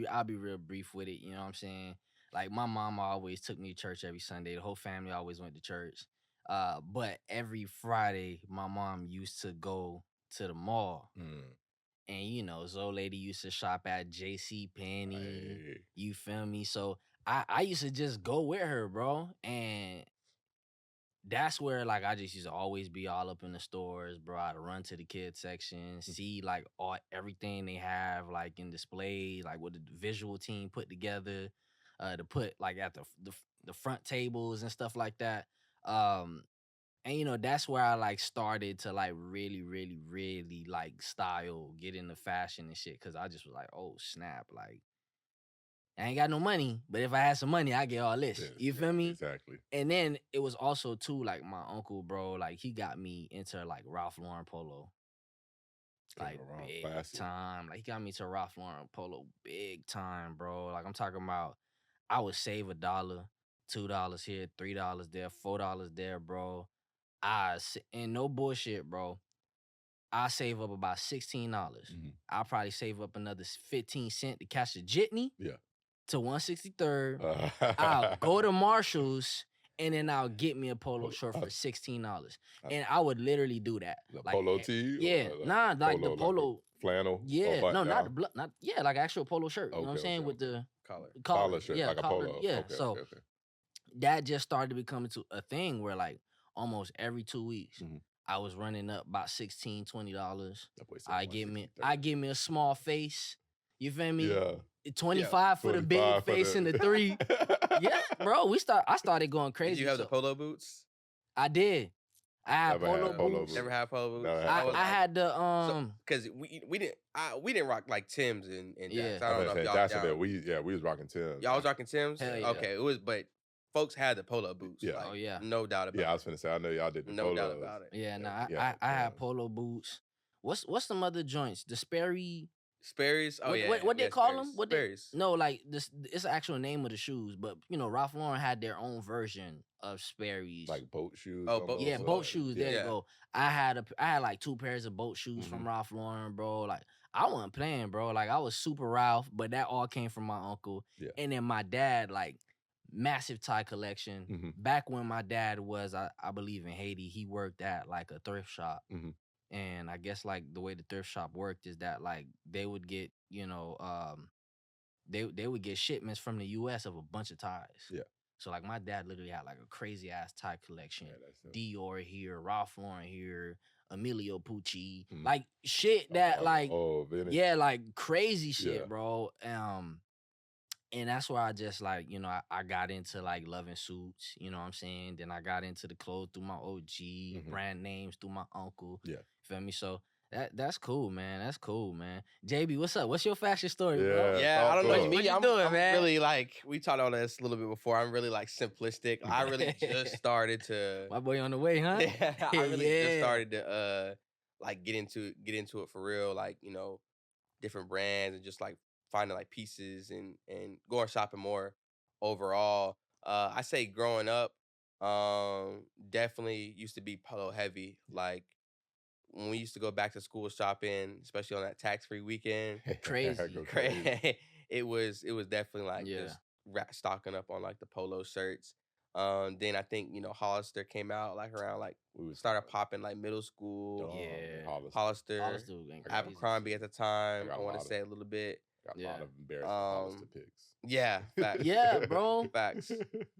I'll be real brief with it. You know what I'm saying? Like my mama always took me to church every Sunday. The whole family always went to church. But every Friday, my mom used to go to the mall. And Zoe Lady used to shop at J.C. Penney. Hey. You feel me? So I used to just go with her, bro. And that's where like I just used to always be all up in the stores, bro. I'd run to the kids section, see like everything they have like in display, like what the visual team put together, to put like at the front tables and stuff like that. And that's where I like started to like really, really, really like style, get into fashion and shit. Cause I just was like, oh snap, like I ain't got no money, but if I had some money, I get all this. Yeah, You feel me? Exactly. And then it was also too like my uncle, bro, like he got me into like Ralph Lauren polo. Like big classic. time. Like he got me to Ralph Lauren polo big time, bro. Like I'm talking about I would save $1, $2 here, $3 there, $4 there, bro. And no bullshit, bro. I save up about $16. I'll probably save up another 15 cents to catch a jitney. Yeah. To 163rd. I'll go to Marshall's and then I'll get me a polo shirt for $16. And I would literally do that. Like polo tee? Yeah. Like the polo. Like flannel? Yeah. No, not like actual polo shirt. You know what I'm saying? With the collar shirt, yeah, like collar, a polo. Yeah. Okay, so okay. that just started becoming a thing where like almost every 2 weeks I was running up about $16, $20. I give me a small face. You feel me? Yeah. 25 for the big face and the 3. Yeah, bro. I started going crazy. Did you have the polo boots? I did. I had polo boots. Never had polo boots. I had the because we didn't rock like Timbs and yeah. I don't know if y'all down. We was rocking Timbs. Y'all was rocking Timbs? Hell yeah. Okay, but folks had the polo boots. Yeah. Like, oh yeah. No doubt about it. Yeah, I was finna say I know y'all did the no doubt about it. Yeah, I had polo boots. What's some other joints? The Sperry's? Oh yeah. What they call them? Sperry's. No, like this. It's the actual name of the shoes, but Ralph Lauren had their own version of Sperry's. Like boat shoes. Oh, boat. Yeah, boat shoes. There Yeah. you go. I had like 2 pairs of boat shoes from Ralph Lauren, bro. Like I wasn't playing, bro. Like I was super Ralph, but that all came from my uncle. Yeah. And then my dad, like massive tie collection. Back when my dad was, I believe in Haiti, he worked at like a thrift shop. And I guess like the way the thrift shop worked is that like they would get, they would get shipments from the US of a bunch of ties. Yeah. So like my dad literally had like a crazy ass tie collection. Yeah, Dior here, Ralph Lauren here, Emilio Pucci, like shit that like yeah, like crazy shit, bro. And that's where I just like, I got into like loving suits, you know what I'm saying? Then I got into the clothes through my OG, brand names through my uncle. Yeah. Feel me? So that's cool, man. That's cool, man. JB, what's up? What's your fashion story, Yeah. bro? Yeah, I don't know. What you doing, I'm man? really like, we talked on this a little bit before. I'm really like simplistic. I really just started to. My boy on the way, huh? Yeah, I really just started to like get into it for real. Like, different brands and just like finding like pieces and going shopping more overall. I say growing up, definitely used to be polo heavy. Like when we used to go back to school shopping, especially on that tax-free weekend, Crazy. it was definitely like just stocking up on like the polo shirts. Then I think Hollister came out like around like we started popping like middle school. Hollister Abercrombie at the time. I want to say a little bit. Got a lot of embarrassing Hollister pics. Yeah, facts. Yeah, bro. Facts.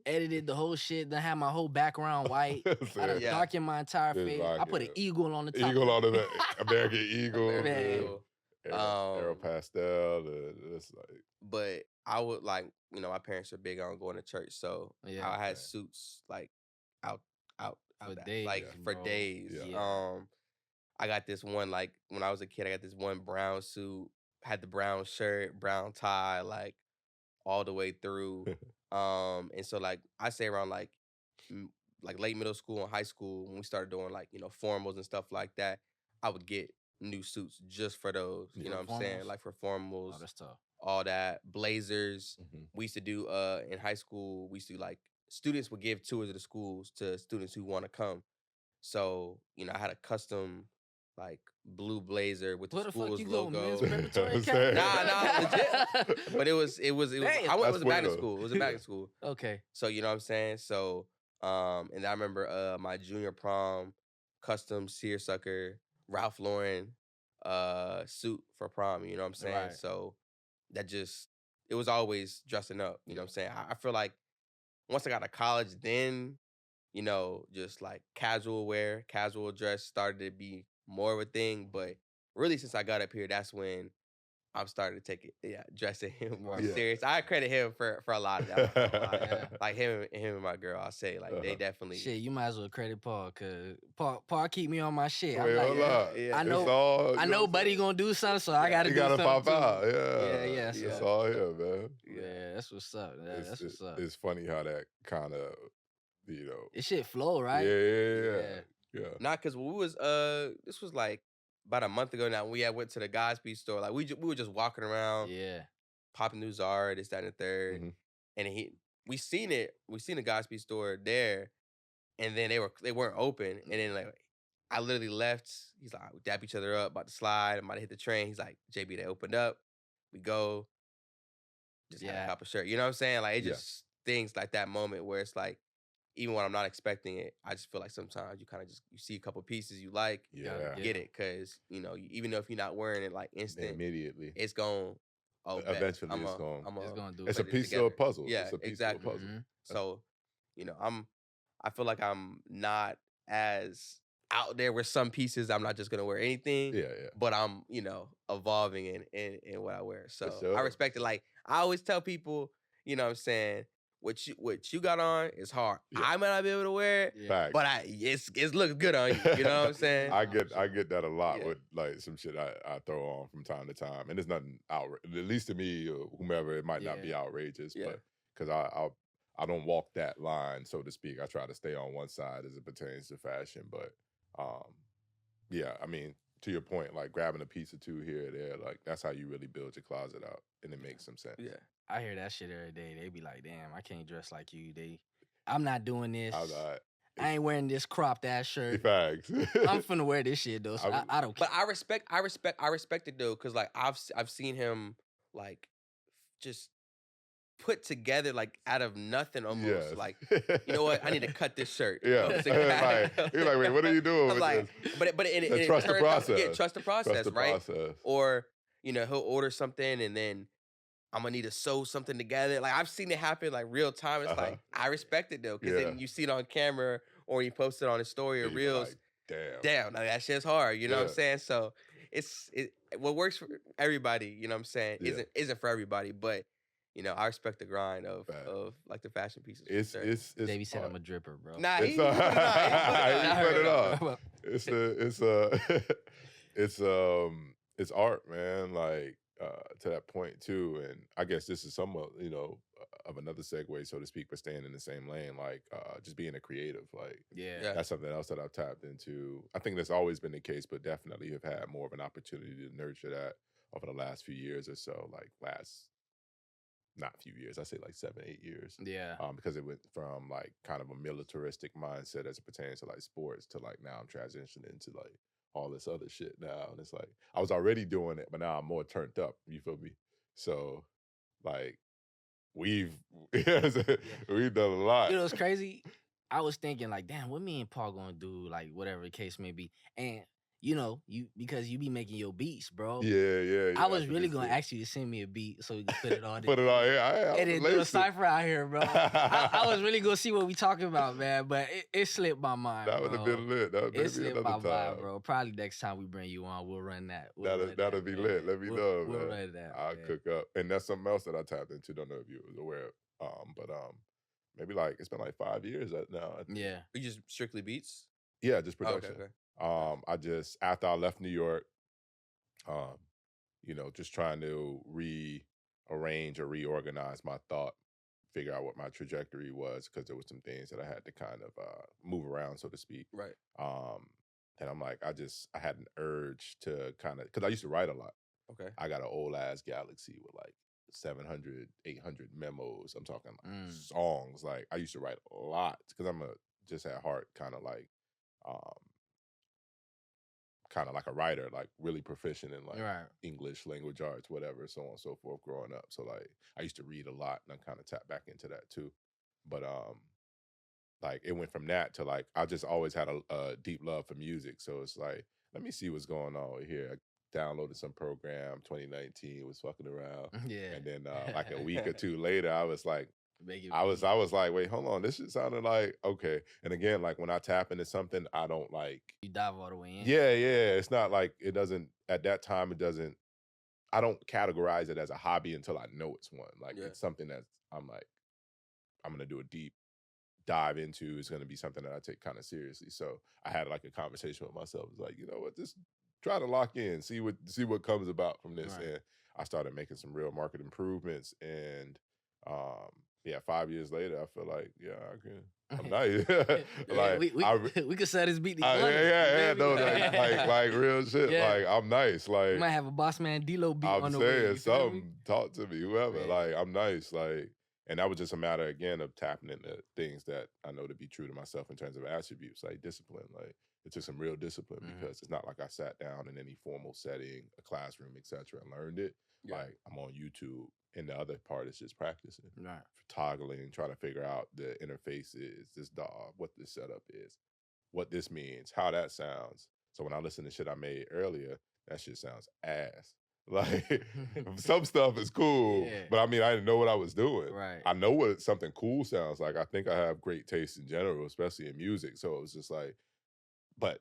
Edited the whole shit. Then had my whole background white. I darkened my entire face. I put an eagle on the top. Eagle on the American Eagle. Aero pastel. It's like. But I would like, my parents are big on going to church, so I had suits like out for back, days, like for days. Yeah. I got this one like when I was a kid. I got this one brown suit. Had the brown shirt, brown tie, like all the way through. And so like I say around like late middle school and high school when we started doing like formals and stuff like that, I would get new suits just for those. You know what I'm saying? Like for formals. Oh, that's tough. All that blazers. We used to do in high school. We used to like students would give tours of the schools to students who want to come. So I had a custom like blue blazer with the school's logo. Nah, legit. But it was. I was back in school. It was a back in school. Okay. So you know what I'm saying. So And I remember my junior prom, custom seersucker Ralph Lauren suit for prom. You know what I'm saying? Right. So that just it was always dressing up. You know what I'm saying? I feel like once I got to college, then just like casual wear, casual dress started to be more of a thing. But really, since I got up here, that's when I'm starting to take it, dressing him more Yeah. serious. I credit him for a lot of that. I'm not gonna lie. Yeah. Like him and my girl, I'll say like they definitely. Shit, you might as well credit Paul, cause Paul keep me on my shit. Wait, I'm like, hold up. yeah. I know Buddy gonna do something, so I gotta You do gotta something pop too. out. Yeah. Yeah. It's So, all here, man. yeah, that's what's up. That's what's up. It's funny how that kind of, This shit flow, right? Yeah. Not because we was this was like about a month ago now. We had went to the Godspeed store. Like we were just walking around, popping new Zara, this, that, and the third. Mm-hmm. And we seen the Godspeed store there, and then they weren't open. And then like I literally left. He's like, we dap each other up, about to slide, I'm about to hit the train. He's like, JB, they opened up. We go, just had a cop of shirt. You know what I'm saying? Like it just things like that moment where it's like, even when I'm not expecting it, I just feel like sometimes you kind of just you see a couple pieces you like, get it, because even though if you're not wearing it like instant, immediately, it's going. Oh, eventually it's gonna do. It's a piece of a puzzle. Yeah, it's a piece exactly. of a puzzle. So, I feel like I'm not as out there with some pieces. I'm not just gonna wear anything. Yeah. But I'm, evolving in what I wear. So sure. I respect it. Like I always tell people, you know what I'm saying, what you got on is hard. Yeah. I might not be able to wear it, Facts. but it's looking good on you. You know what I'm saying? I get that a lot with like some shit I throw on from time to time, and it's nothing outrageous. At least to me or whomever, it might not be outrageous, but because I don't walk that line, so to speak. I try to stay on one side as it pertains to fashion, but I mean, to your point, like grabbing a piece or two here or there, like that's how you really build your closet out, and it makes some sense. Yeah. I hear that shit every day. They be like, damn, I can't dress like you. I'm not doing this. I ain't wearing this cropped ass shirt. Facts. I'm finna wear this shit though. So I don't care. But I respect it though, because like I've seen him like just put together like out of nothing almost. Yes. Like, you know what? I need to cut this shirt. Yeah. You're like, wait, what are you doing? I'm like, this? but it trust the process. Yeah, trust the process, right? Process. Or he'll order something and then I'm gonna need to sew something together. Like I've seen it happen like real time. It's like I respect it though, because then you see it on camera or you post it on a story or reels. Like, damn, like, that shit's hard. You know what I'm saying? So what works for everybody. You know what I'm saying? Isn't for everybody, but I respect the grind of like the fashion pieces. It's Davey said I'm a dripper, bro. Nah, he put it on. It's art, man. Like to that point too, and I guess this is somewhat of another segue, so to speak, but staying in the same lane, like just being a creative, like that's something else that I've tapped into. I think that's always been the case, but definitely have had more of an opportunity to nurture that over the last few years or so. Like not few years, I say like 7-8 years. Yeah. Because it went from like kind of a militaristic mindset as it pertains to like sports to like now I'm transitioning into like all this other shit now. And it's like I was already doing it, but now I'm more turned up. You feel me? So like we've done a lot. You know what's crazy? I was thinking like, damn, what me and Paul gonna do, like whatever the case may be. And because you be making your beats, bro. Yeah. I was really gonna ask you to send me a beat so we can put it on. Put it on here. And then do a cipher out here, bro. I was really gonna see what we talking about, man, but it slipped my mind. That would have been lit. That would it slipped my another time, mind, bro. Probably next time we bring you on, we'll run that. That'll be lit. Let me know, We'll man. run that. I'll cook up, and that's something else that I tapped into. Don't know if you was aware of, but maybe like it's been like 5 years now. Yeah. You just strictly beats? Yeah, just production. Okay. I just, after I left New York, just trying to rearrange or reorganize my thought, figure out what my trajectory was, because there were some things that I had to kind of move around, so to speak. Right. And I'm like, I had an urge to kind of, because I used to write a lot. Okay. I got an old ass Galaxy with like 700, 800 memos. I'm talking like songs. Like I used to write a lot because I'm just at heart kind of like a writer, like really proficient in like English, language arts, whatever, so on and so forth growing up. So like I used to read a lot and I kind of tapped back into that too. But like it went from that to like I just always had a deep love for music. So it's like, let me see what's going on here. I downloaded some program 2019, was fucking around. Yeah. And then like a week or two later, I was like, Make it I beat. was like, wait, hold on. This shit sounded like okay. And again, like when I tap into something, I don't like You dive all the way in. yeah. It's not like it doesn't at that time, it doesn't I don't categorize it as a hobby until I know it's one. Like it's something that I'm like, I'm gonna do a deep dive into. Is gonna be something that I take kind of seriously. So I had like a conversation with myself. It's like, you know what, just try to lock in, see what comes about from this. Right. And I started making some real market improvements. And yeah, 5 years later, I feel like, yeah, I can. I'm nice. Yeah, like we could sell this beat. yeah, no, like real shit. Yeah. Like I'm nice. You Like might have a Boss Man D-Lo beat I'm on the way. saying You feel me? something. Talk to me, whoever. Yeah. Like I'm nice. Like, and that was just a matter again of tapping into things that I know to be true to myself in terms of attributes, like discipline. Like it took some real discipline because it's not like I sat down in any formal setting, a classroom, etc., and learned it. Yeah. Like I'm on YouTube, and the other part is just practicing, Right. toggling, trying to figure out the interfaces, this dog, what this setup is, what this means, how that sounds. So when I listen to shit I made earlier, that shit sounds ass. Like some stuff is cool, Yeah. but I mean, I didn't know what I was doing. Right. I know what something cool sounds like. I think I have great taste in general, especially in music. So it was just like, but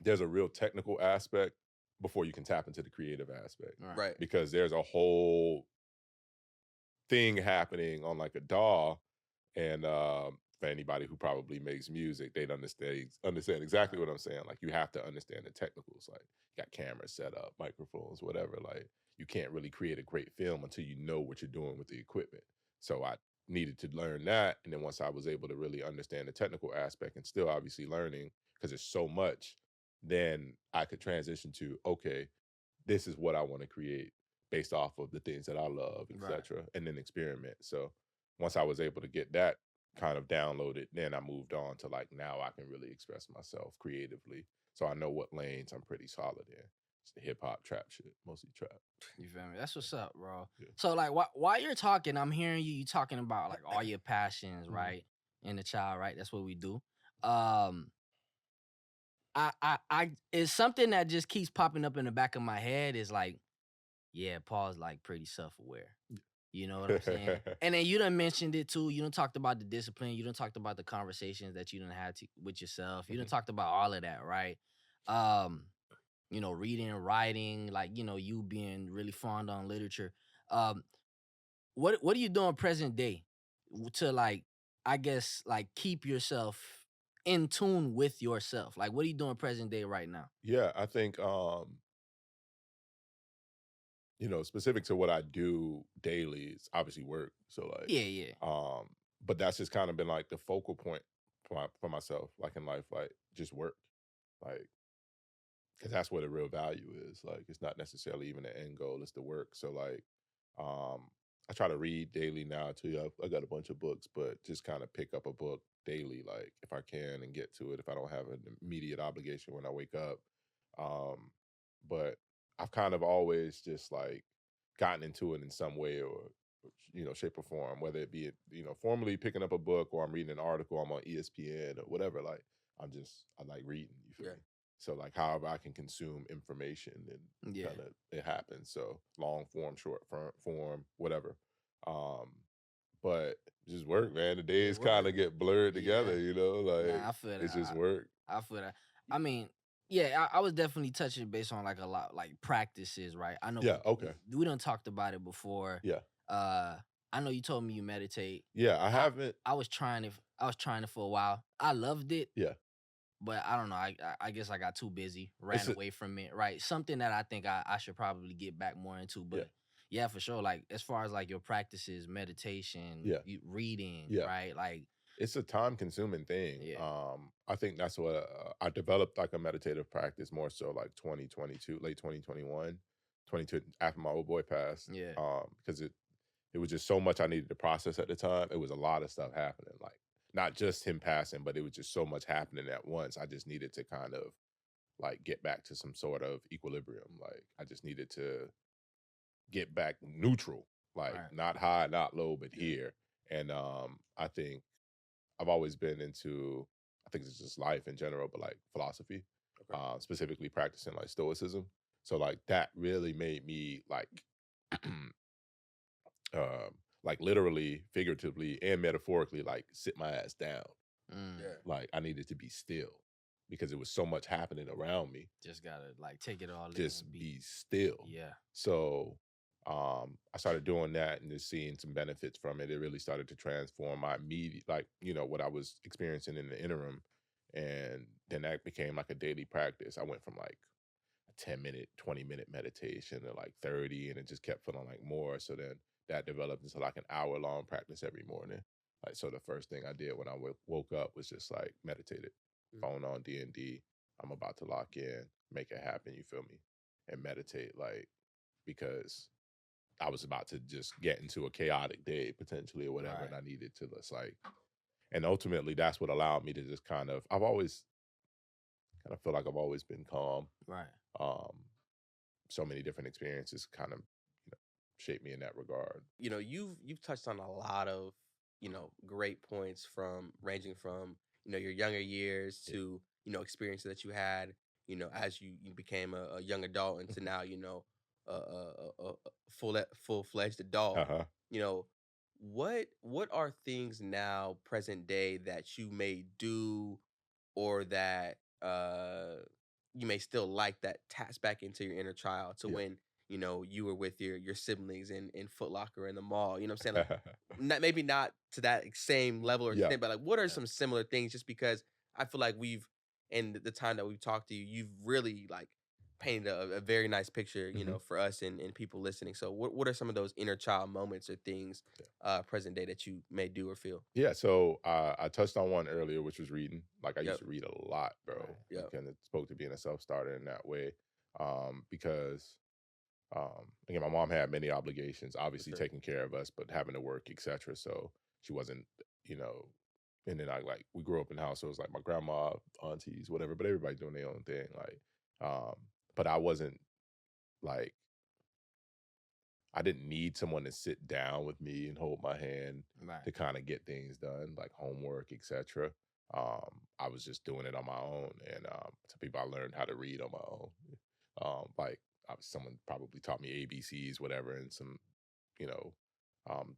there's a real technical aspect before you can tap into the creative aspect. Right. Because there's a whole thing happening on like a DAW, and for anybody who probably makes music, they'd understand exactly what I'm saying. Like you have to understand the technicals. Like you got cameras set up, microphones, whatever. Like you can't really create a great film until you know what you're doing with the equipment. So I needed to learn that, and then once I was able to really understand the technical aspect, and still obviously learning because there's so much, then I could transition to okay, this is what I want to create based off of the things that I love, etc., and then experiment. So once I was able to get that kind of downloaded, then I moved on to like now I can really express myself creatively. So I know what lanes I'm pretty solid in. It's the hip hop, trap shit, mostly trap. You feel me? That's what's up, bro. Yeah. So like while you're talking, I'm hearing you talking about like all your passions, right? Inner child, right? That's what we do. I it's something that just keeps popping up in the back of my head is like, yeah, Paul's like pretty self-aware. You know what I'm saying? And then you done mentioned it too. You done talked about the discipline. You done talked about the conversations that you done had with yourself. You done talked about all of that, right? You know, reading and writing, like, you know, you being really fond on literature. What are you doing present day to like, I guess, like keep yourself in tune with yourself? Like, what are you doing present day right now? Yeah, I think you know, specific to what I do daily, it's obviously work. So like Yeah. but that's just kind of been like the focal point for myself, like in life, like just work. Like because that's where the real value is. Like it's not necessarily even the end goal, it's the work. So like I try to read daily now too. I got a bunch of books, but just kind of pick up a book daily, like if I can and get to it, if I don't have an immediate obligation when I wake up. But I've kind of always just like gotten into it in some way or you know, shape or form, whether it be, you know, formally picking up a book or I'm reading an article, I'm on ESPN or whatever. Like I like reading, you feel me? So like however I can consume information and kind of it happens. So long form, short form, whatever. But just work, man. The days kind of get blurred together, you know, like I feel that. it's just work. I feel that. I mean, yeah, I was definitely touching based on like a lot like practices, right? I know. Yeah, okay. We done talked about it before. Yeah. I know you told me you meditate. Yeah, I haven't. I was trying it for a while. I loved it. Yeah. But I don't know. I guess I got too busy, ran away from it. Right, something that I think I should probably get back more into. But yeah, for sure. Like as far as like your practices, meditation, reading, right? Like it's a time-consuming thing. Yeah. I think that's what I developed like a meditative practice more so like 2022, late 2021, 22 after my old boy passed. Yeah. Because it was just so much I needed to process at the time. It was a lot of stuff happening, like not just him passing, but it was just so much happening at once. I just needed to kind of like get back to some sort of equilibrium. Like I just needed to get back neutral, like not high, not low, but here. And I think I've always been into, I think it's just life in general, but like philosophy, specifically practicing like stoicism. So like that really made me like literally, figuratively, and metaphorically, like sit my ass down. Like I needed to be still because there was so much happening around me. Just gotta like take it all in. Just be still. Yeah. So I started doing that and just seeing some benefits from it. It really started to transform my immediate, like, what I was experiencing in the interim. And then that became like a daily practice. I went from like a 10-minute, 20-minute meditation to like 30, and it just kept feeling like more. So then that developed into like an hour-long practice every morning. Like, so the first thing I did when I woke up was just like meditated, phone on D&D. I'm about to lock in, make it happen, you feel me? And meditate, like, because I was about to just get into a chaotic day potentially or whatever, and I needed to just like, and ultimately that's what allowed me to just kind of, I've always kind of feel like I've always been calm. Right. So many different experiences kind of shaped me in that regard. You've touched on a lot of great points from ranging from your younger years to experiences that you had as you became a young adult into now a full-fledged adult. What are things now present day that you may do or that you may still like that taps back into your inner child to when you were with your siblings in Foot Locker in the mall? You know what I'm saying? Like maybe not to that same level or extent, but like what are some similar things? Just because I feel like in the time that we've talked to you, you've really like painted a very nice picture, for us and people listening. So what are some of those inner child moments or things present day that you may do or feel? Yeah, so I touched on one earlier, which was reading. Like I used to read a lot, bro. And it spoke to being a self-starter in that way. Because again, my mom had many obligations, obviously taking care of us, but having to work, etc. So she wasn't, and then we grew up in households like my grandma, aunties, whatever, but everybody doing their own thing. But I wasn't like, I didn't need someone to sit down with me and hold my hand to kind of get things done, like homework, etc. I was just doing it on my own, and to people, I learned how to read on my own. Someone probably taught me ABCs, whatever, and some, you know,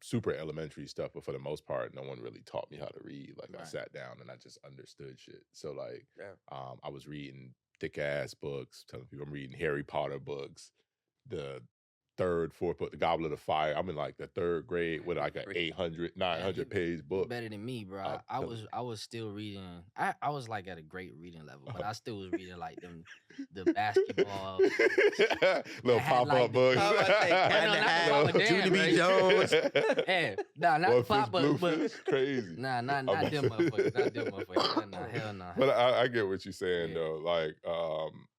super elementary stuff. But for the most part, no one really taught me how to read. Like I sat down and I just understood shit. So like, I was reading thick ass books, telling people I'm reading Harry Potter books, the third, fourth book, The Goblet of Fire. I'm in like the third grade with like an 800, 900 page book. Better than me, bro. I was still reading. I was like at a great reading level, but I still was reading like the basketball little pop up books. Judy B. Jones. Hey, nah, not pop up, but crazy. Nah, not them motherfuckers. Not them motherfuckers. Nah, hell no. But I get what you're saying though. Like,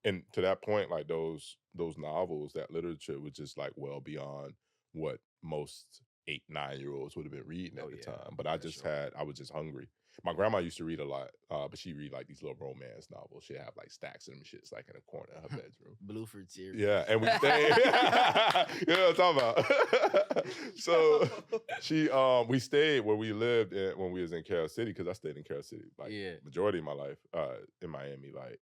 and to that point, like those novels, that literature was just like well beyond what most 8, 9-year-olds would have been reading at the time. But I was just hungry. My grandma used to read a lot, but she read like these little romance novels. She'd have like stacks of them shits like in a corner of her bedroom. Blueford series. Yeah, and we stayed. You know what I'm talking about? So we stayed where we lived when we was in Carroll City, because I stayed in Carroll City like majority of my life in Miami. Like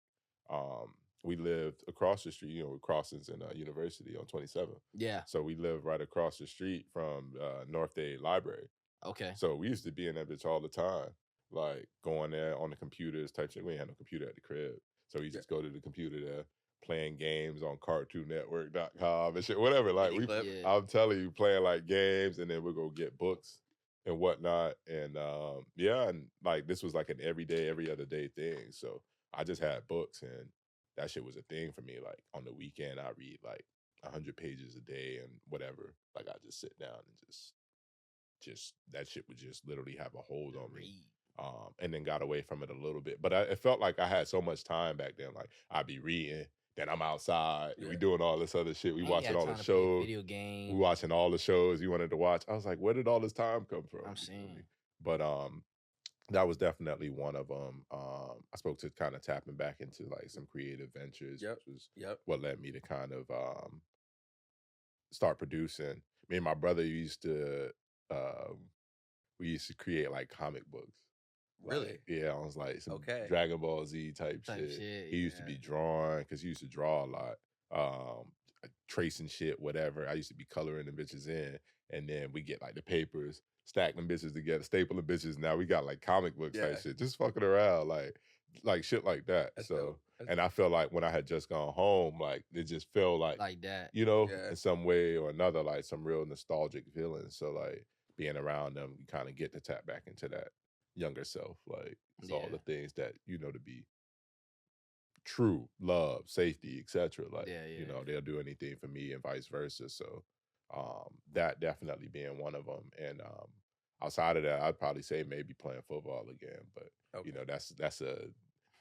we lived across the street, with crossings in University on 27th. Yeah. So we lived right across the street from North Day Library. Okay. So we used to be in that bitch all the time, like going there on the computers type shit. We ain't had no computer at the crib. So we just go to the computer there, playing games on CartoonNetwork.com and shit, whatever. Like I'm telling you, playing like games, and then we'll go get books and whatnot. And and like this was like an everyday, every other day thing. So I just had books, and that shit was a thing for me. Like on the weekend, I read like 100 pages a day and whatever. Like I just sit down and just that shit would just literally have a hold on me. And then got away from it a little bit. But it felt like I had so much time back then. Like I'd be reading, then I'm outside, we doing all this other shit. We watching all the shows. Video games. We watching all the shows you wanted to watch. I was like, where did all this time come from? I'm saying. But that was definitely one of them. I spoke to kind of tapping back into like some creative ventures, which was what led me to kind of start producing. Me and my brother used to we used to create like comic books. Really? Like, yeah, I was like some Okay. Dragon Ball Z type shit. He used to be drawing because he used to draw a lot. Tracing shit, whatever. I used to be coloring the bitches in, and then we get like the papers, stack them bitches together, staple the bitches. Now we got like comic books type shit, just fucking around, like shit like that. That's so, dope. and I feel like when I had just gone home, like it just felt like that, you know, Yeah. in some way or another, like some real nostalgic feeling. So like being around them, you kind of get to tap back into that younger self. Like it's all the things that you know to be true, love, safety, etc. Like you know, they'll do anything for me and vice versa. So that definitely being one of them. And outside of that, I'd probably say maybe playing football again. But you know, that's a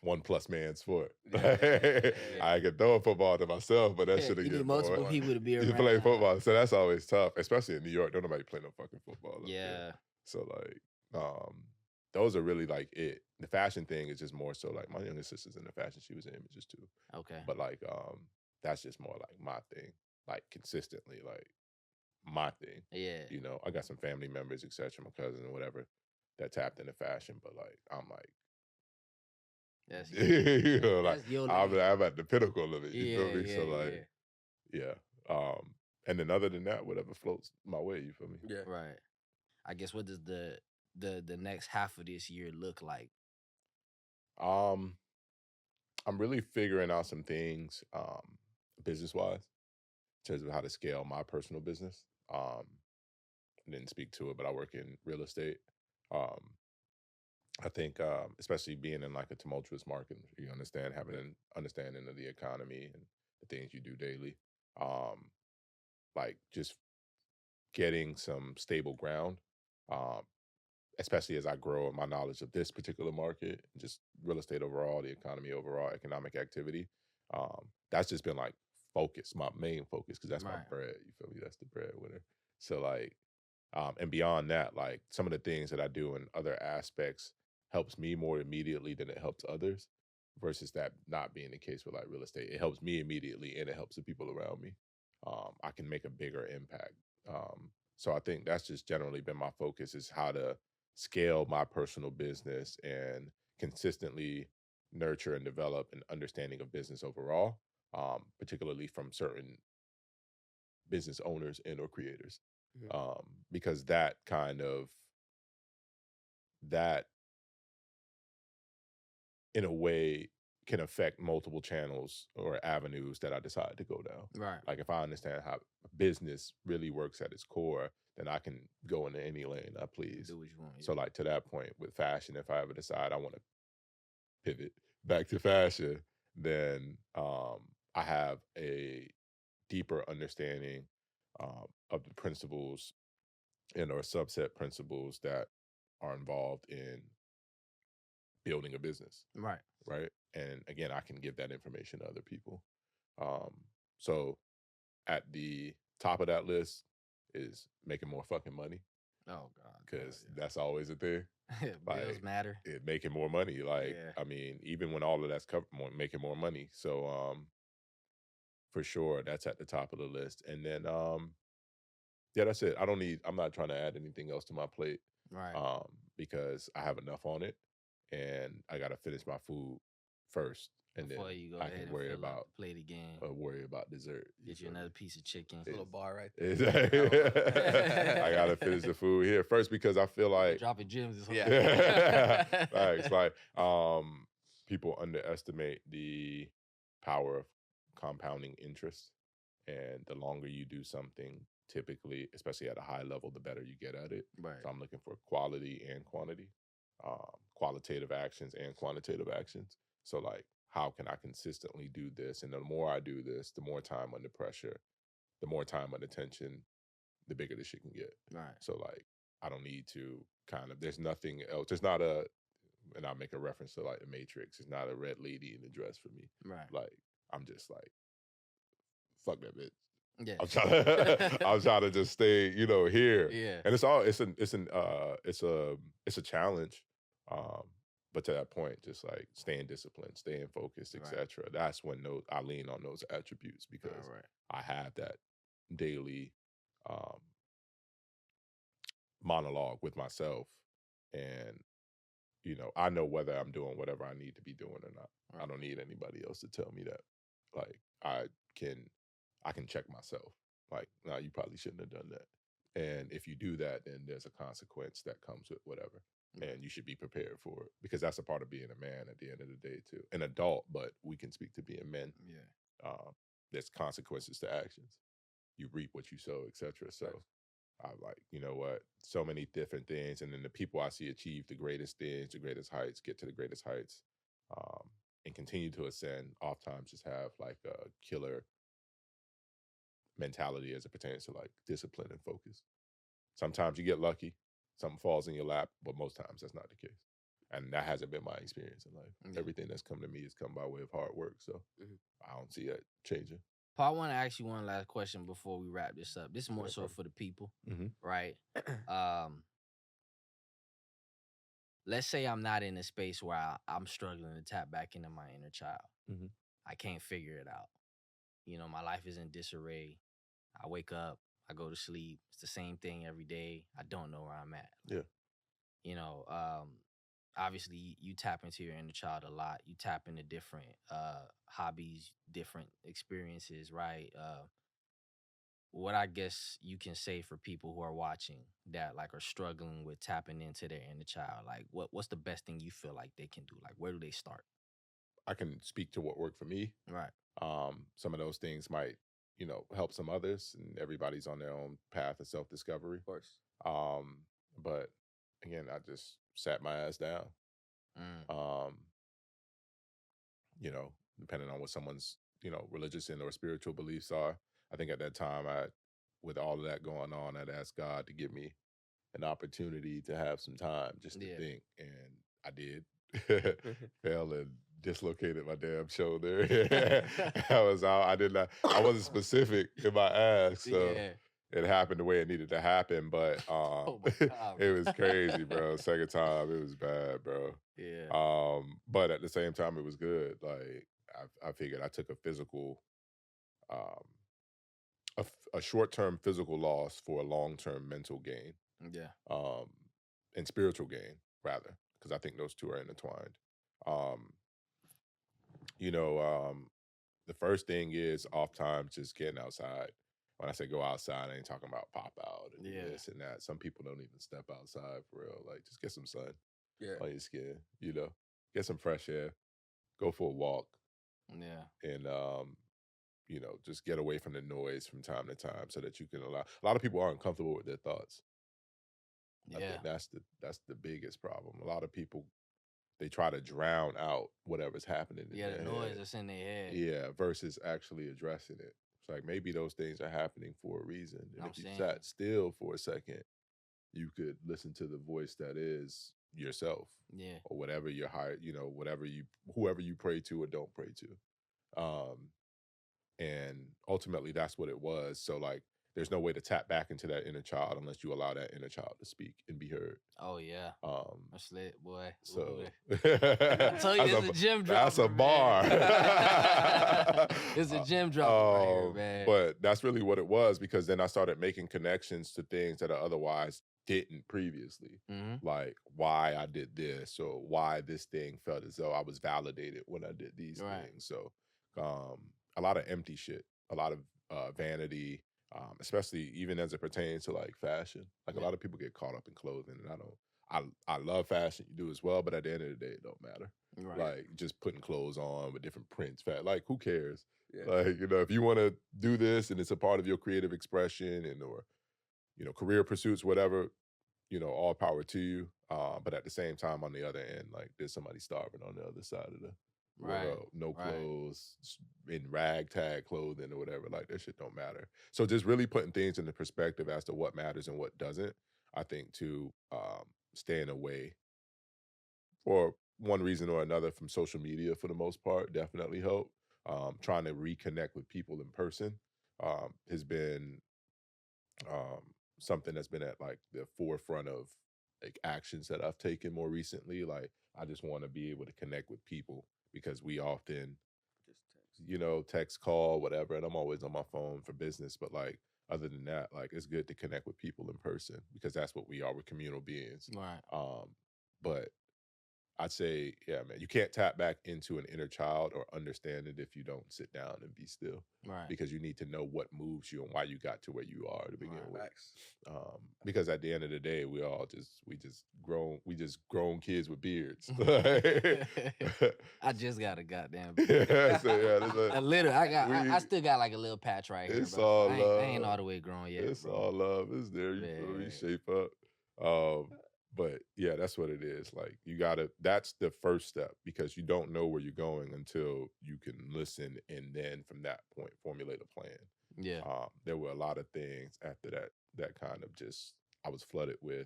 1+ man sport. I can throw a football to myself, but that shit you get need multiple people to be around. You play football, so that's always tough, especially in New York. Don't nobody play no fucking football. So like, those are really like it. The fashion thing is just more so like my younger sister's in the fashion. She was in images too. Okay. But like, that's just more like my thing. Like consistently, like my thing. Yeah. You know, I got some family members, etc., my cousin or whatever, that tapped into fashion. But like, I'm like, that's you know, like that's I'm at the pinnacle of it. You feel me? Yeah, So like, and then other than that, whatever floats my way. You feel me? Yeah. Right. I guess what does the next half of this year look like? I'm really figuring out some things business wise in terms of how to scale my personal business. I didn't speak to it, but I work in real estate. I think especially being in like a tumultuous market, you understand having an understanding of the economy and the things you do daily. Like just getting some stable ground. Especially as I grow in my knowledge of this particular market, just real estate overall, the economy overall, economic activity. That's just been like focus, my main focus, because that's my bread. You feel me? That's the breadwinner. So like, and beyond that, like some of the things that I do in other aspects helps me more immediately than it helps others, versus that not being the case with like real estate. It helps me immediately and it helps the people around me. I can make a bigger impact. So I think that's just generally been my focus, is how to scale my personal business and consistently nurture and develop an understanding of business overall, particularly from certain business owners and or creators. Because that in a way can affect multiple channels or avenues that I decide to go down. Right. Like if I understand how business really works at its core, then I can go into any lane I please. Do what you want. So like to that point with fashion, if I ever decide I want to pivot back to fashion, then I have a deeper understanding of the principles and or subset principles that are involved in building a business. Right. Right. And again, I can give that information to other people. So at the top of that list is making more fucking money. Oh God. Because that's always a thing. Bills matter. Making more money. Like, I mean, even when all of that's covered, making more money. So for sure, that's at the top of the list. And then that's it. I'm not trying to add anything else to my plate. Right. Because I have enough on it. And I gotta finish my food first, and before then you go I ahead can and worry fill about up the plate again. Worry about dessert. Get you another piece of chicken. A little bar right there. Exactly. I gotta finish the food here first because I feel like dropping gems. It's like people underestimate the power of compounding interest, and the longer you do something, typically, especially at a high level, the better you get at it. Right. So I'm looking for quality and quantity. Qualitative actions and quantitative actions. So like, how can I consistently do this? And the more I do this, the more time under pressure, the more time under tension, the bigger this shit can get. Right. So like, I don't need to there's nothing else. There's not and I'll make a reference to like the Matrix. It's not a red lady in the dress for me. Right. Like, I'm just like, fuck that bitch. Yeah. I'm trying to just stay, here. Yeah. And it's a challenge. But to that point, just like staying disciplined, staying focused, etc. That's when I lean on those attributes because I have that daily monologue with myself, and I know whether I'm doing whatever I need to be doing or not. Right. I don't need anybody else to tell me that. Like I can check myself. Like, no, you probably shouldn't have done that. And if you do that, then there's a consequence that comes with whatever. And you should be prepared for it, because that's a part of being a man at the end of the day too. An adult, but we can speak to being men. Yeah. There's consequences to actions. You reap what you sow, etc. So I'm like, you know what? So many different things. And then the people I see achieve the greatest things, the greatest heights, get to the greatest heights, and continue to ascend, oftentimes just have like a killer mentality as it pertains to like discipline and focus. Sometimes you get lucky, something falls in your lap, but most times that's not the case. And that hasn't been my experience in life. Yeah. Everything that's come to me has come by way of hard work. So I don't see that changing. Paul, I want to ask you one last question before we wrap this up. This is more so for the people, right? Let's say I'm not in a space where I'm struggling to tap back into my inner child. I can't figure it out. My life is in disarray. I wake up, I go to sleep. It's the same thing every day. I don't know where I'm at. Yeah. Obviously you tap into your inner child a lot. You tap into different hobbies, different experiences, right? What I guess you can say for people who are watching that like are struggling with tapping into their inner child, like what's the best thing you feel like they can do? Like, where do they start? I can speak to what worked for me. Right. Some of those things might, help some others, and everybody's on their own path of self-discovery. Of course. But again, I just sat my ass down. Depending on what someone's, religious and or spiritual beliefs are. I think at that time, with all of that going on, I'd asked God to give me an opportunity to have some time just to think, and I did. Fell and dislocated my damn shoulder. I was out. I wasn't specific in my ask, so it happened the way it needed to happen. But Oh my God, it was crazy, bro. Second time, it was bad, bro. Yeah. But at the same time, it was good. Like I figured I took a physical, a short-term physical loss for a long-term mental gain. Yeah. And spiritual gain, rather, because I think those two are intertwined. The first thing is oftentimes just getting outside. When I say go outside, I ain't talking about pop out and do this and that. Some people don't even step outside for real. Like, just get some sun on your skin, get some fresh air, go for a walk. Yeah. And, just get away from the noise from time to time so that you can allow. A lot of people aren't comfortable with their thoughts. Yeah. I think that's the biggest problem. A lot of people, they try to drown out whatever's happening in their the noise head. that's in their head. Yeah, versus actually addressing it. It's like maybe those things are happening for a reason. And if you sat still for a second, you could listen to the voice that is yourself. Yeah. Or whatever your higher, whoever you pray to or don't pray to. And ultimately that's what it was. So like, there's no way to tap back into that inner child unless you allow that inner child to speak and be heard. Oh yeah. That's lit, boy. So I told you it's a gem dropper. That's a bar. It's a gem dropper right here, man. But that's really what it was, because then I started making connections to things that I otherwise didn't previously. Like why I did this, or why this thing felt as though I was validated when I did these things. So a lot of empty shit, a lot of vanity, especially even as it pertains to like fashion. Like a lot of people get caught up in clothing, and I love fashion, you do as well, but at the end of the day, it don't matter. Right. Like just putting clothes on with different prints, like who cares? Like, if you want to do this and it's a part of your creative expression and or career pursuits, whatever, all power to you. But at the same time, on the other end, like there's somebody starving on the other side of the world, no clothes, in ragtag clothing or whatever. Like that shit don't matter. So just really putting things into perspective as to what matters and what doesn't. I think to staying away for one reason or another from social media for the most part definitely helped. Trying to reconnect with people in person has been something that's been at like the forefront of like actions that I've taken more recently. Like I just want to be able to connect with people, because we often just text, call, whatever, and I'm always on my phone for business. But like other than that, like it's good to connect with people in person, because that's what we are. We're communal beings. Right. But I'd say, yeah, man, you can't tap back into an inner child or understand it if you don't sit down and be still. Right. Because you need to know what moves you and why you got to where you are to begin with. Facts. Because at the end of the day, we just grown kids with beards. I just got a goddamn Yeah, so yeah, a little. I still got like a little patch right here. It's Bro. all I love. ain't all the way grown yet. It's bro. all love. It's there. You feel me? Shape up. But yeah, that's what it is. Like that's the first step, because you don't know where you're going until you can listen, and then from that point formulate a plan. Yeah. There were a lot of things after that kind of just I was flooded with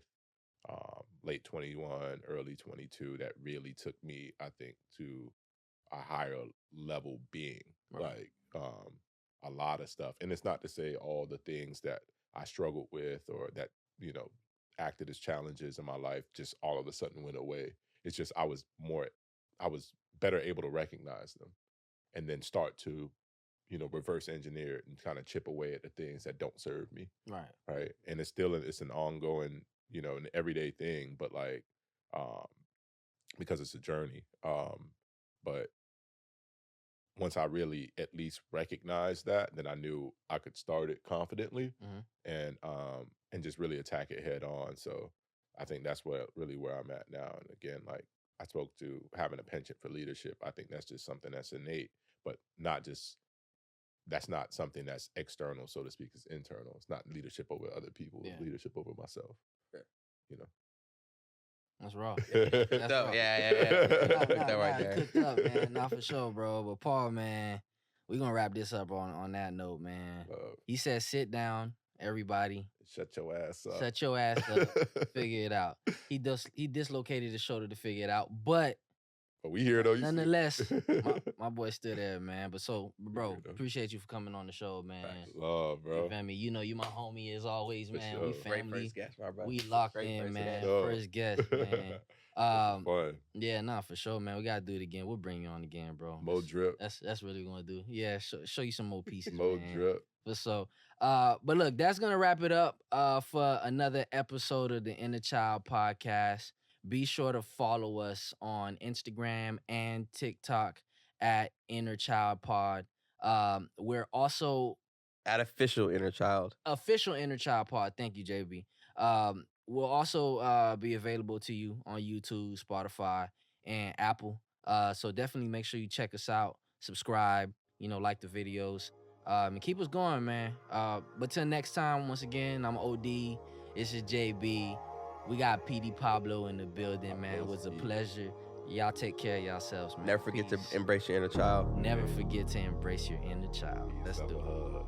late 21, early 22 that really took me, I think, to a higher level being. Right. Like a lot of stuff. And it's not to say all the things that I struggled with or that, acted as challenges in my life just all of a sudden went away. It's just I was better able to recognize them and then start to, reverse engineer it and kind of chip away at the things that don't serve me. Right. And it's an ongoing, an everyday thing, but like because it's a journey. But once I really at least recognized that, then I knew I could start it confidently and just really attack it head on. So I think that's where I'm at now. And again, like I spoke to having a penchant for leadership. I think that's just something that's innate, but that's not something that's external, so to speak. It's internal. It's not leadership over other people. It's leadership over myself. Yeah. That's raw. That's raw. Yeah. That right there. Cooked up, man. Not for sure, bro. But Paul, man, we're gonna wrap this up on that note, man. He said, sit down, everybody. Shut your ass up. Shut your ass up. Figure it out. He dislocated his shoulder to figure it out, but we here though. Nonetheless, my boy's still there, man. But so, bro, appreciate you for coming on the show, man. Love, bro. You feel me? You my homie as always, man. Sure. We family. Great first guest, my brother. We locked in, man. First guest, man. Fun. Yeah, nah, for sure, man. We gotta do it again. We'll bring you on again, bro. More drip. That's really gonna do. Yeah, show you some more pieces. More man. drip. But so, but look, that's gonna wrap it up for another episode of the Inner Child Podcast. Be sure to follow us on Instagram and TikTok at InnerChildPod. We're also at official InnerChild. Official InnerChildPod. Thank you, JB. We'll also be available to you on YouTube, Spotify, and Apple. So definitely make sure you check us out, subscribe, like the videos, and keep us going, man. But till next time, once again, I'm OD. This is JB. We got PD Pablo in the building, man. It was a pleasure. Y'all take care of yourselves, man. Never forget to embrace your inner child. Never forget to embrace your inner child. Let's do it.